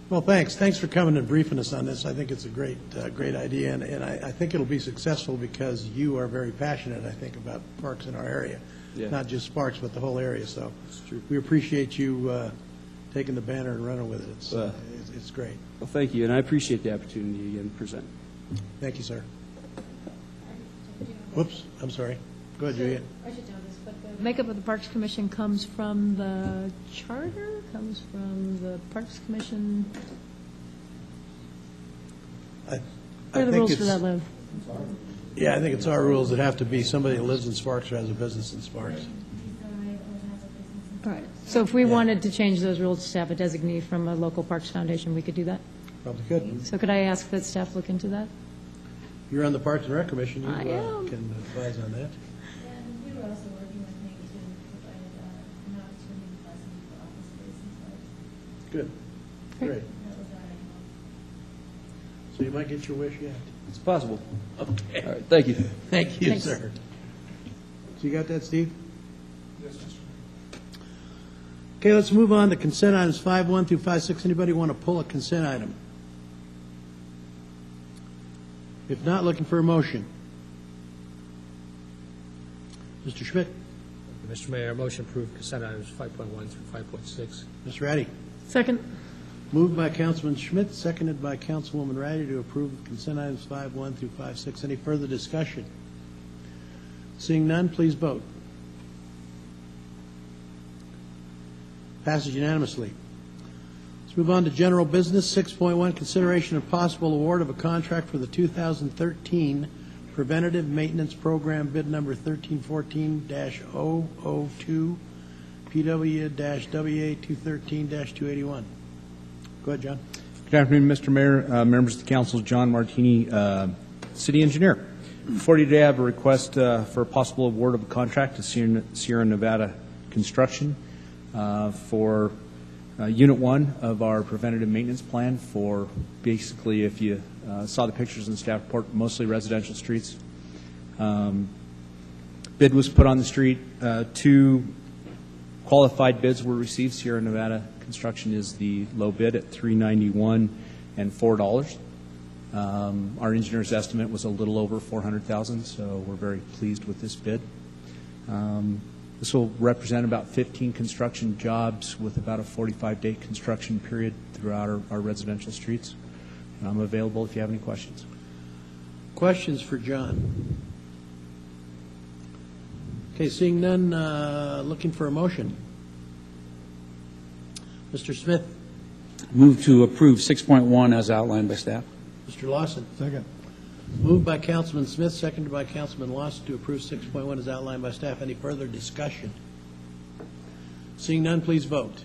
Well, thanks. Thanks for coming and briefing us on this. I think it's a great idea, and I think it'll be successful because you are very passionate, I think, about parks in our area. Yeah. Not just Sparks, but the whole area. So That's true. we appreciate you taking the banner and running with it. It's great. Well, thank you, and I appreciate the opportunity again to present. Thank you, sir. Whoops, I'm sorry. Go ahead, Juliet. I should know this, but the makeup of the Parks Commission comes from the charter, comes from the Parks Commission. Where are the rules for that live? Yeah, I think it's our rules that have to be somebody that lives in Sparks or has a business in Sparks. All right. So if we wanted to change those rules to have a designee from a local Parks Foundation, we could do that? Probably could. So could I ask that staff look into that? You're on the Parks and Rec Commission. You I am. can advise on that. And we were also working with Nate to provide an opportunity for us for office space and such. Good. Great. That was our aim. So you might get your wish yet. It's possible. Okay. All right, thank you. Thank you, Thanks. sir. So you got that, Steve? Yes, Mr. Okay, let's move on to consent items 5.1 through 5.6. Anybody want to pull a consent item? If not, looking for a motion. Mr. Schmidt? Mr. Mayor, motion approved consent items 5.1 through 5.6. Mr. Ratty? Second. Moved by Councilman Schmidt, seconded by Councilwoman Ratty to approve consent items 5.1 through 5.6. Any further discussion? Seeing none, please vote. Passes unanimously. Let's move on to general business. 6.1, consideration of possible award of a contract for the 2013 Preventative Maintenance Program, bid number 1314-002, PW-WA 213-281. Go ahead, John. Good afternoon, Mr. Mayor, members of the council. John Martini, city engineer. Before you today, I have a request for a possible award of a contract to Sierra Nevada Construction for Unit 1 of our preventative maintenance plan for basically, if you saw the pictures in the staff report, mostly residential streets. Bid was put on the street. 2 qualified bids were received. Sierra Nevada Construction is the low bid at $391 and $4. Our engineer's estimate was a little over $400,000, so we're very pleased with this bid. This will represent about 15 construction jobs with about a 45-day construction period throughout our residential streets. And I'm available if you have any questions. Questions for John? Okay, seeing none, looking for a motion. Mr. Smith? Move to approve 6.1 as outlined by staff. Mr. Lawson? Second. Moved by Councilman Smith, seconded by Councilman Lawson to approve 6.1 as outlined by staff. Any further discussion? Seeing none, please vote.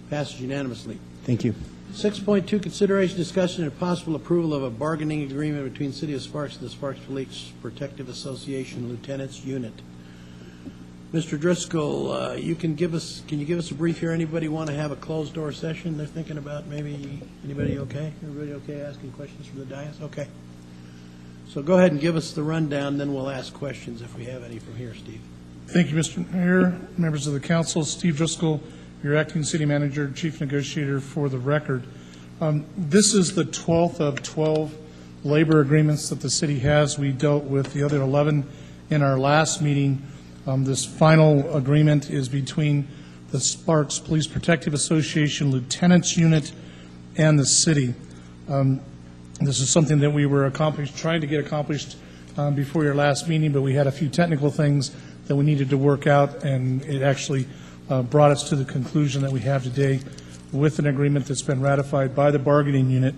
Passes unanimously. Thank you. 6.2, consideration, discussion, and possible approval of a bargaining agreement between City of Sparks and the Sparks Police Protective Association Lieutenants Unit. Mr. Driscoll, can you give us a brief here? Anybody want to have a closed-door session they're thinking about? Maybe, anybody okay? Everybody okay asking questions from the dais? Okay. So go ahead and give us the rundown, then we'll ask questions if we have any from here, Steve. Thank you, Mr. Mayor, members of the council. Steve Driscoll, your acting city manager, chief negotiator for the record. This is the 12th of 12 labor agreements that the city has. We dealt with the other 11 in our last meeting. This final agreement is between the Sparks Police Protective Association Lieutenants Unit and the city. This is something that we were trying to get accomplished before your last meeting, but we had a few technical things that we needed to work out, and it actually brought us to the conclusion that we have today with an agreement that's been ratified by the bargaining unit.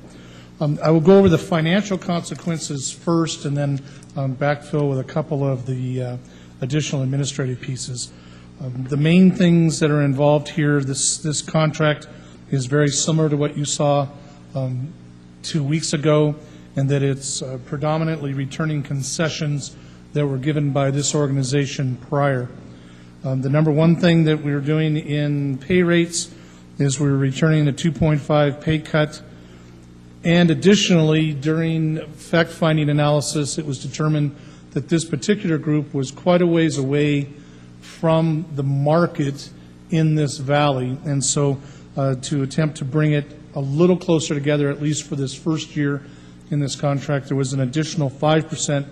I will go over the financial consequences first and then backfill with a couple of the additional administrative pieces. The main things that are involved here, this contract is very similar to what you saw 2 weeks ago, and that it's predominantly returning concessions that were given by this organization prior. The number one thing that we're doing in pay rates is we're returning a 2.5 pay cut, and additionally, during fact-finding analysis, it was determined that this particular group was quite a ways away from the market in this valley, and so to attempt to bring it a little closer together, at least for this first year in this contract, there was an additional 5%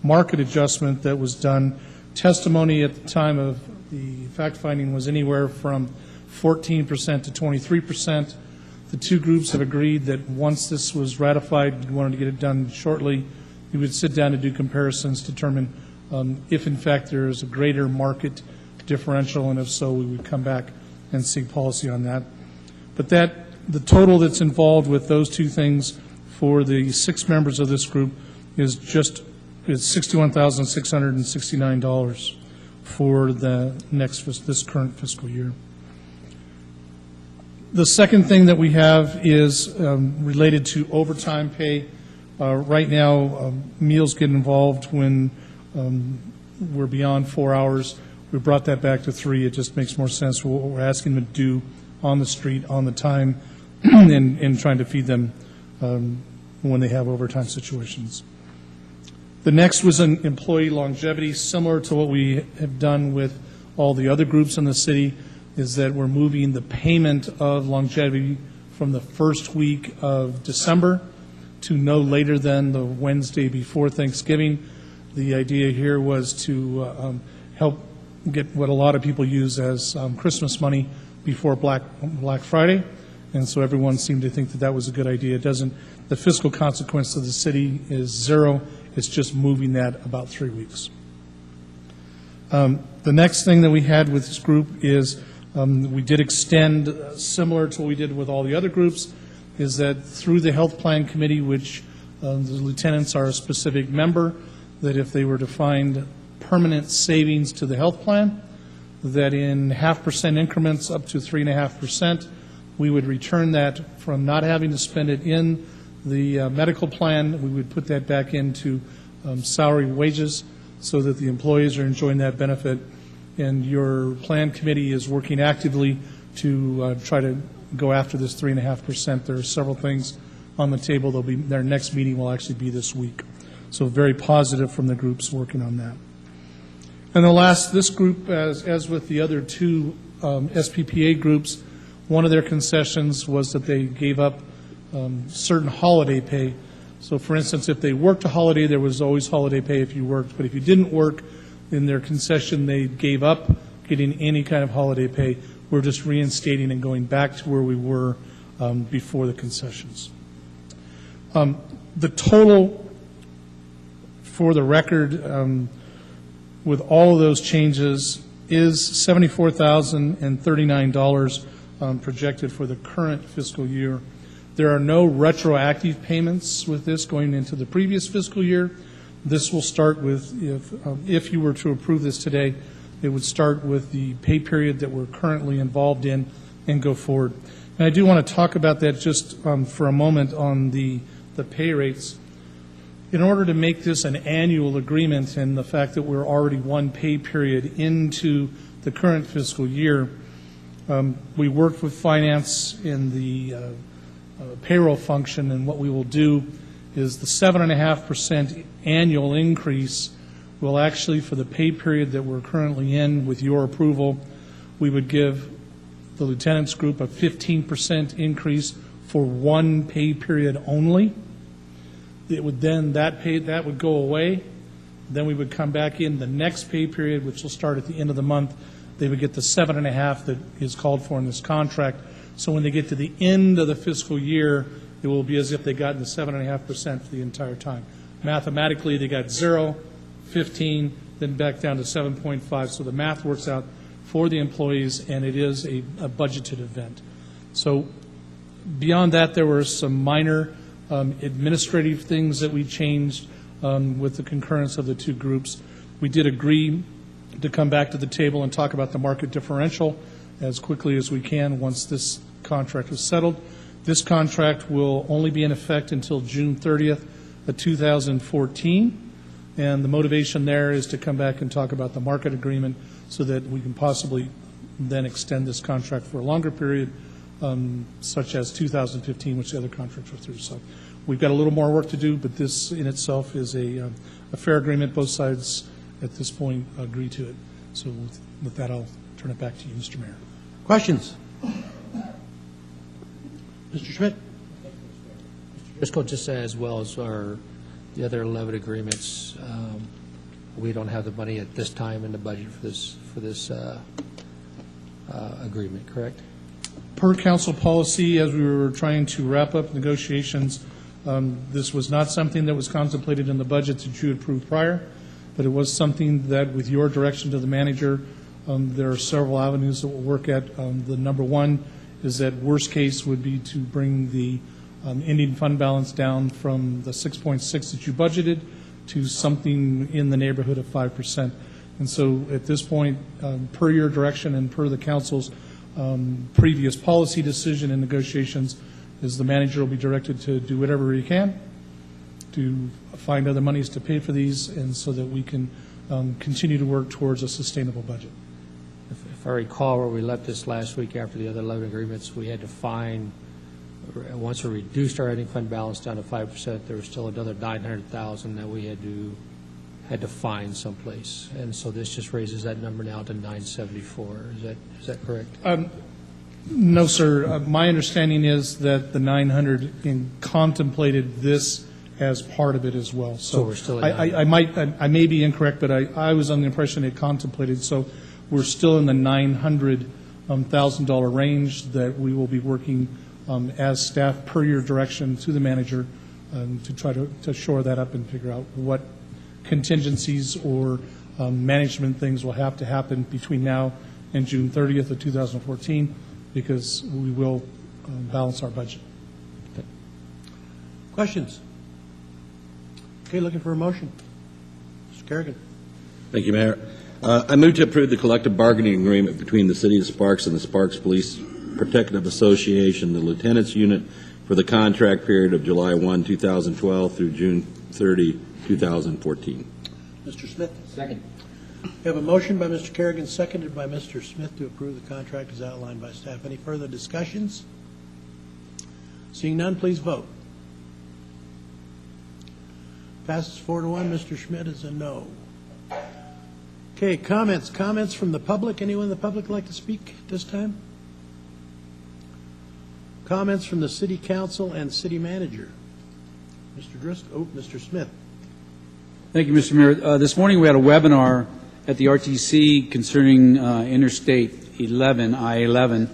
market adjustment that was done. Testimony at the time of the fact-finding was anywhere from 14% to 23%. The two groups have agreed that once this was ratified, we wanted to get it done shortly. We would sit down to do comparisons, determine if in fact there is a greater market differential, and if so, we would come back and seek policy on that. But the total that's involved with those two things for the 6 members of this group is $61,669 for this current fiscal year. The second thing that we have is related to overtime pay. Right now, meals get involved when we're beyond 4 hours. We brought that back to 3. It just makes more sense for what we're asking them to do on the street, on the time, and trying to feed them when they have overtime situations. The next was an employee longevity, similar to what we have done with all the other groups in the city, is that we're moving the payment of longevity from the first week of December to no later than the Wednesday before Thanksgiving. The idea here was to help get what a lot of people use as Christmas money before Black Friday, and so everyone seemed to think that that was a good idea. It doesn't. The fiscal consequence to the city is 0. It's just moving that about 3 weeks. The next thing that we had with this group is we did extend, similar to what we did with all the other groups, is that through the health plan committee, which the lieutenants are a specific member, that if they were to find permanent savings to the health plan, that in 0.5% increments up to 3.5%, we would return that from not having to spend it in the medical plan. We would put that back into salary wages so that the employees are enjoying that benefit. And your plan committee is working actively to try to go after this 3.5%. There are several things on the table. Their next meeting will actually be this week. So very positive from the groups working on that. And this group, as with the other two SPPA groups, one of their concessions was that they gave up certain holiday pay. So, for instance, if they worked a holiday, there was always holiday pay if you worked. But if you didn't work, in their concession, they gave up getting any kind of holiday pay. We're just reinstating and going back to where we were before the concessions. The total, for the record, with all of those changes, is $74,039 projected for the current fiscal year. There are no retroactive payments with this going into the previous fiscal year. This will start with, if you were to approve this today, it would start with the pay period that we're currently involved in and go forward. And I do want to talk about that just for a moment on the pay rates. In order to make this an annual agreement, and the fact that we're already one pay period into the current fiscal year, we worked with finance in the payroll function, and what we will do is the 7.5% annual increase will actually, for the pay period that we're currently in, with your approval, we would give the lieutenants group a 15% increase for one pay period only. It would then, that would go away. Then we would come back in the next pay period, which will start at the end of the month. They would get the 7.5% that is called for in this contract. So when they get to the end of the fiscal year, it will be as if they got the 7.5% for the entire time. Mathematically, they got 0, 15, then back down to 7.5. So the math works out for the employees, and it is a budgeted event. So beyond that, there were some minor administrative things that we changed with the concurrence of the two groups. We did agree to come back to the table and talk about the market differential as quickly as we can once this contract is settled. This contract will only be in effect until June 30th of 2014, and the motivation there is to come back and talk about the market agreement so that we can possibly then extend this contract for a longer period, such as 2015, which the other contracts were through. So we've got a little more work to do, but this in itself is a fair agreement. Both sides at this point agree to it. So with that, I'll turn it back to you, Mr. Mayor. Questions? Mr. Schmidt? Driscoll, just as well as the other 11 agreements, we don't have the money at this time in the budget for this agreement, correct? Per council policy, as we were trying to wrap up negotiations, this was not something that was contemplated in the budget that you approved prior, but it was something that, with your direction to the manager, there are several avenues that we'll work at. The number one is that worst case would be to bring the ending fund balance down from the 6.6 that you budgeted to something in the neighborhood of 5%. And so at this point, per your direction and per the council's previous policy decision and negotiations, is the manager will be directed to do whatever he can to find other monies to pay for these, and so that we can continue to work towards a sustainable budget. If I recall where we left this last week after the other 11 agreements, we had to find, once we reduced our ending fund balance down to 5%, there was still another $900,000 that we had to find someplace. And so this just raises that number now to 974. Is that correct? No, sir. My understanding is that the 900 contemplated this as part of it as well. So we're still at I may be incorrect, but I was under the impression it contemplated. So we're still in the $900,000 range that we will be working as staff per your direction to the manager to try to shore that up and figure out what contingencies or management things will have to happen between now and June 30th of 2014, because we will balance our budget. Questions? Okay, looking for a motion. Mr. Kerrigan. Thank you, Mayor. I move to approve the collective bargaining agreement between the City of Sparks and the Sparks Police Protective Association, the Lieutenants Unit, for the contract period of July 1, 2012 through June 30, 2014. Mr. Smith. Second. We have a motion by Mr. Kerrigan, seconded by Mr. Smith, to approve the contract as outlined by staff. Any further discussions? Seeing none, please vote. Passes 4-1. Mr. Schmidt is a no. Okay, comments from the public. Anyone in the public like to speak this time? Comments from the City Council and City Manager. Mr. Driscoll. Oh, Mr. Smith. Thank you, Mr. Mayor. This morning we had a webinar at the RTC concerning Interstate 11, I-11,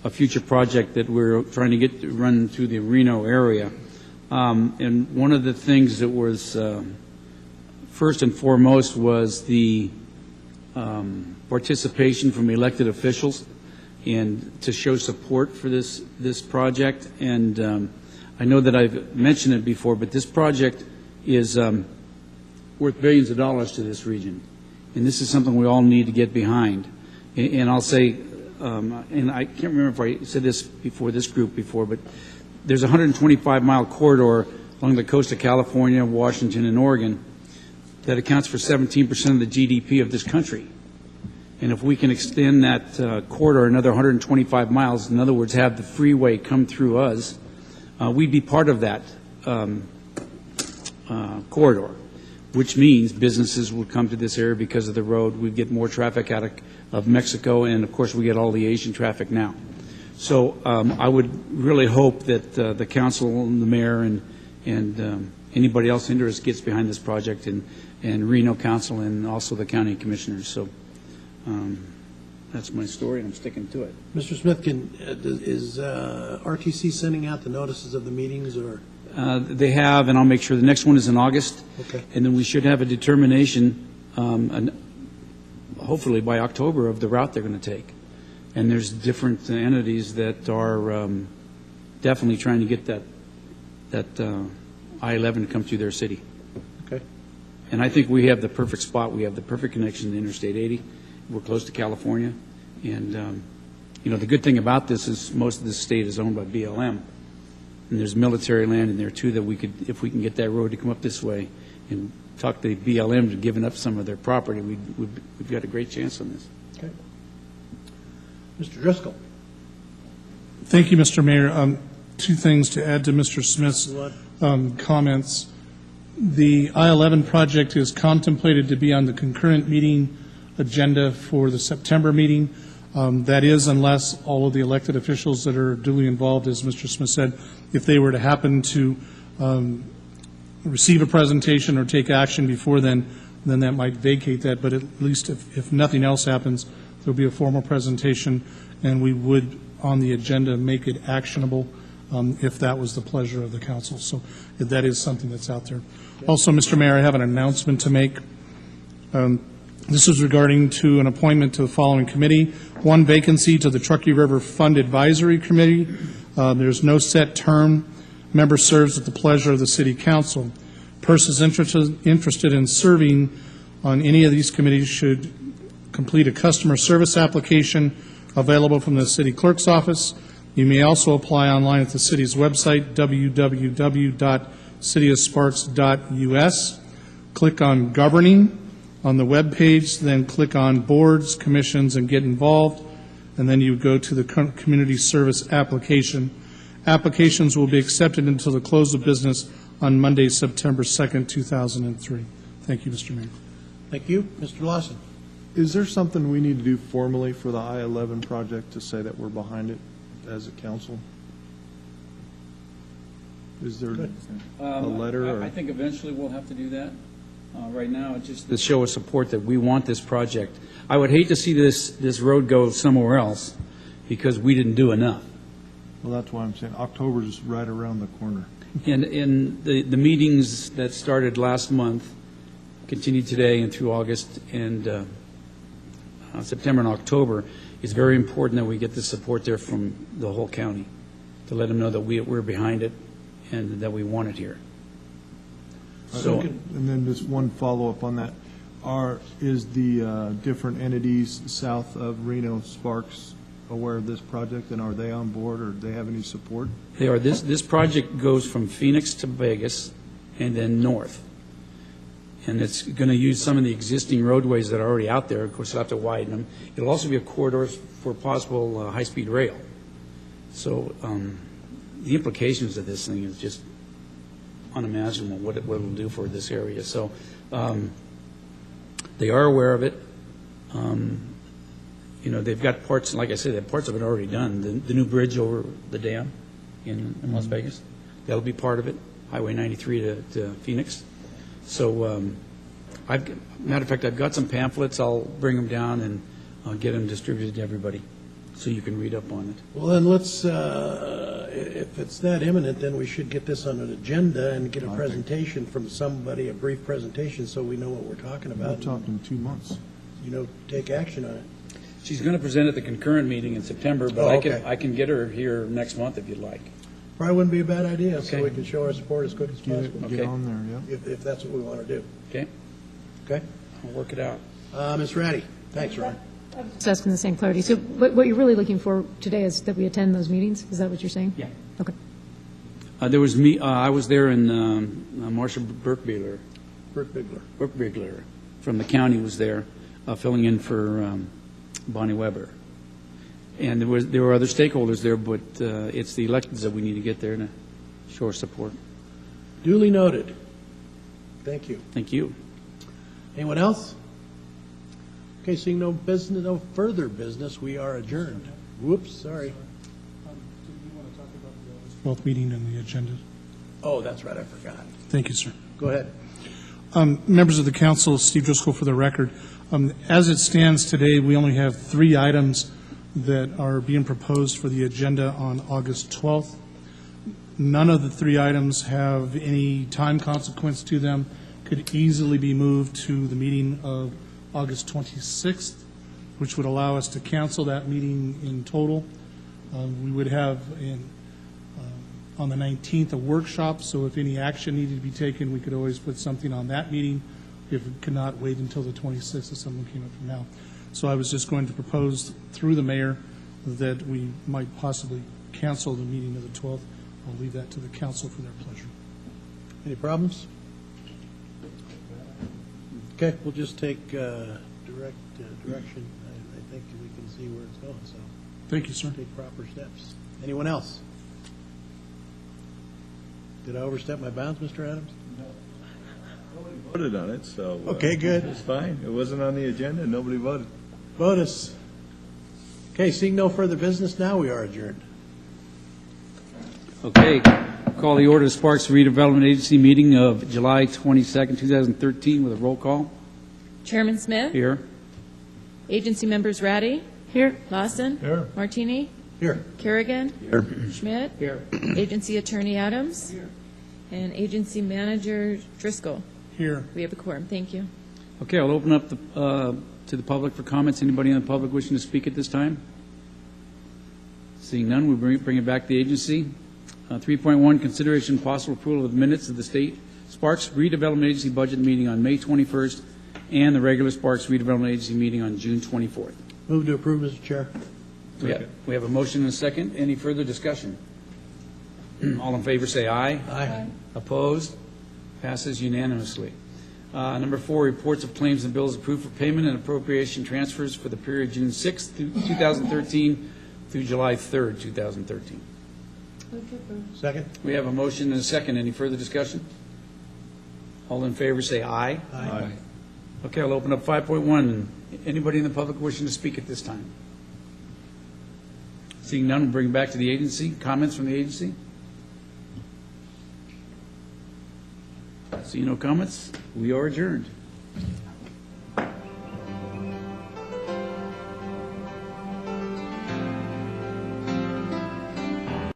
a future project that we're trying to get to run through the Reno area. And one of the things that was first and foremost was the participation from elected officials and to show support for this project. And I know that I've mentioned it before, but this project is worth billions of dollars to this region. And this is something we all need to get behind. And I'll say and I can't remember if I said this before this group before, but there's a 125-mile corridor along the coast of California, Washington, and Oregon that accounts for 17% of the GDP of this country. And if we can extend that corridor another 125 miles, in other words, have the freeway come through us, we'd be part of that corridor, which means businesses would come to this area because of the road. We'd get more traffic out of Mexico, and of course, we get all the Asian traffic now. So I would really hope that the council and the mayor and anybody else interested gets behind this project, and Reno Council and also the county commissioners. So that's my story, and I'm sticking to it. Mr. Smith, is RTC sending out the notices of the meetings, or? They have, and I'll make sure the next one is in August. Okay. And then we should have a determination, hopefully by October, of the route they're going to take. And there's different entities that are definitely trying to get that I-11 to come through their city. Okay. And I think we have the perfect spot. We have the perfect connection to Interstate 80. We're close to California. And, the good thing about this is most of the state is owned by BLM. And there's military land in there, too, that we could, if we can get that road to come up this way and talk to BLM to giving up some of their property, we've got a great chance on this. Okay. Mr. Driscoll. Thank you, Mr. Mayor. Two things to add to Mr. Smith's comments. The I-11 project is contemplated to be on the concurrent meeting agenda for the September meeting. That is, unless all of the elected officials that are duly involved, as Mr. Smith said, if they were to happen to receive a presentation or take action before then that might vacate that. But at least if nothing else happens, there'll be a formal presentation, and we would, on the agenda, make it actionable if that was the pleasure of the council. So that is something that's out there. Also, Mr. Mayor, I have an announcement to make. This is regarding to an appointment to the following committee. One vacancy to the Truckee River Fund Advisory Committee. There's no set term. Member serves at the pleasure of the City Council. Persons interested in serving on any of these committees should complete a customer service application available from the City Clerk's office. You may also apply online at the city's website, www.cityofsparks.us. Click on Governing on the web page, then click on Boards, Commissions, and Get Involved, and then you go to the Community Service Application. Applications will be accepted until the close of business on Monday, September 2nd, 2003. Thank you, Mr. Mayor. Thank you. Mr. Lawson. Is there something we need to do formally for the I-11 project to say that we're behind it as a council? Is there a letter? I think eventually we'll have to do that. Right now, it's just to show a support that we want this project. I would hate to see this road go somewhere else because we didn't do enough. Well, that's why I'm saying October's right around the corner. And in the meetings that started last month, continued today and through August and September and October, it's very important that we get the support there from the whole county to let them know that we're behind it and that we want it here. So, and then just one follow-up on that. Is the different entities south of Reno Sparks aware of this project, and are they on board, or do they have any support? they are. This project goes from Phoenix to Vegas and then north. And it's going to use some of the existing roadways that are already out there. Of course, you'll have to widen them. It'll also be a corridor for possible high-speed rail. So the implications of this thing is just unimaginable what it will do for this area. So they are aware of it. They've got parts, like I said, they have parts of it already done. The new bridge over the dam in Las Vegas, that'll be part of it, Highway 93 to Phoenix. So, matter of fact, I've got some pamphlets. I'll bring them down and I'll get them distributed to everybody so you can read up on it. Well, then let's, if it's that imminent, then we should get this on an agenda and get a presentation from somebody, a brief presentation, so we know what we're talking about. We're talking 2 months. Take action on it. She's going to present at the concurrent meeting in September, but I can get her here next month if you'd like. Probably wouldn't be a bad idea, Okay. so we can show our support as quick as possible. Get on there, yeah. If that's what we want to do. Okay? Okay? I'll work it out. Ms. Ratty. Thanks, Ron. Just asking the same clarity. So what you're really looking for today is that we attend those meetings? Is that what you're saying? Yeah. Okay. There was me, I was there, and Marcia Burkbigler from the county was there, filling in for Bonnie Weber. And there were other stakeholders there, but it's the electeds that we need to get there to show our support. Duly noted. Thank you. Thank you. Anyone else? Okay, seeing no business, no further business, we are adjourned. Whoops, sorry. 12th meeting and the agenda. Oh, that's right, I forgot. Thank you, sir. Go ahead. Members of the council, Steve Driscoll for the record. As it stands today, we only have 3 items that are being proposed for the agenda on August 12th. None of the 3 items have any time consequence to them, could easily be moved to the meeting of August 26th, which would allow us to cancel that meeting in total. We would have on the 19th a workshop, so if any action needed to be taken, we could always put something on that meeting if it could not wait until the 26th if something came up from now. So I was just going to propose through the mayor that we might possibly cancel the meeting of the 12th. I'll leave that to the council for their pleasure. Any problems? Okay, we'll just take direction. I think we can see where it's going, so. Thank you, sir. Take proper steps. Anyone else? Did I overstep my bounds, Mr. Adams? Nobody voted on it, so. Okay, good. It's fine. It wasn't on the agenda. Nobody voted. Bonus. Okay, seeing no further business, now we are adjourned. Okay, call the order of Sparks Redevelopment Agency meeting of July 22nd, 2013 with a roll call. Chairman Smith? Here. Agency members Ratty? Here. Lawson? Here. Martini? Here. Kerrigan? Here. Schmidt? Here. Agency Attorney Adams? Here. And Agency Manager Driscoll. Here. We have a quorum. Thank you. Okay, I'll open up to the public for comments. Anybody in the public wishing to speak at this time? Seeing none, we bring it back to the agency. 3.1, consideration and possible approval of the minutes of the State Sparks Redevelopment Agency budget meeting on May 21st and the regular Sparks Redevelopment Agency meeting on June 24th. Move to approve, Mr. Chair. We have a motion and a second. Any further discussion? All in favor say aye. Aye. Opposed? Passes unanimously. Number 4, reports of claims and bills approved for payment and appropriation transfers for the period June 6th, 2013 through July 3rd, 2013. Second? We have a motion and a second. Any further discussion? All in favor say aye. Aye. Okay, I'll open up 5.1. Anybody in the public wishing to speak at this time? Seeing none, we'll bring it back to the agency. Comments from the agency? Seeing no comments, we are adjourned.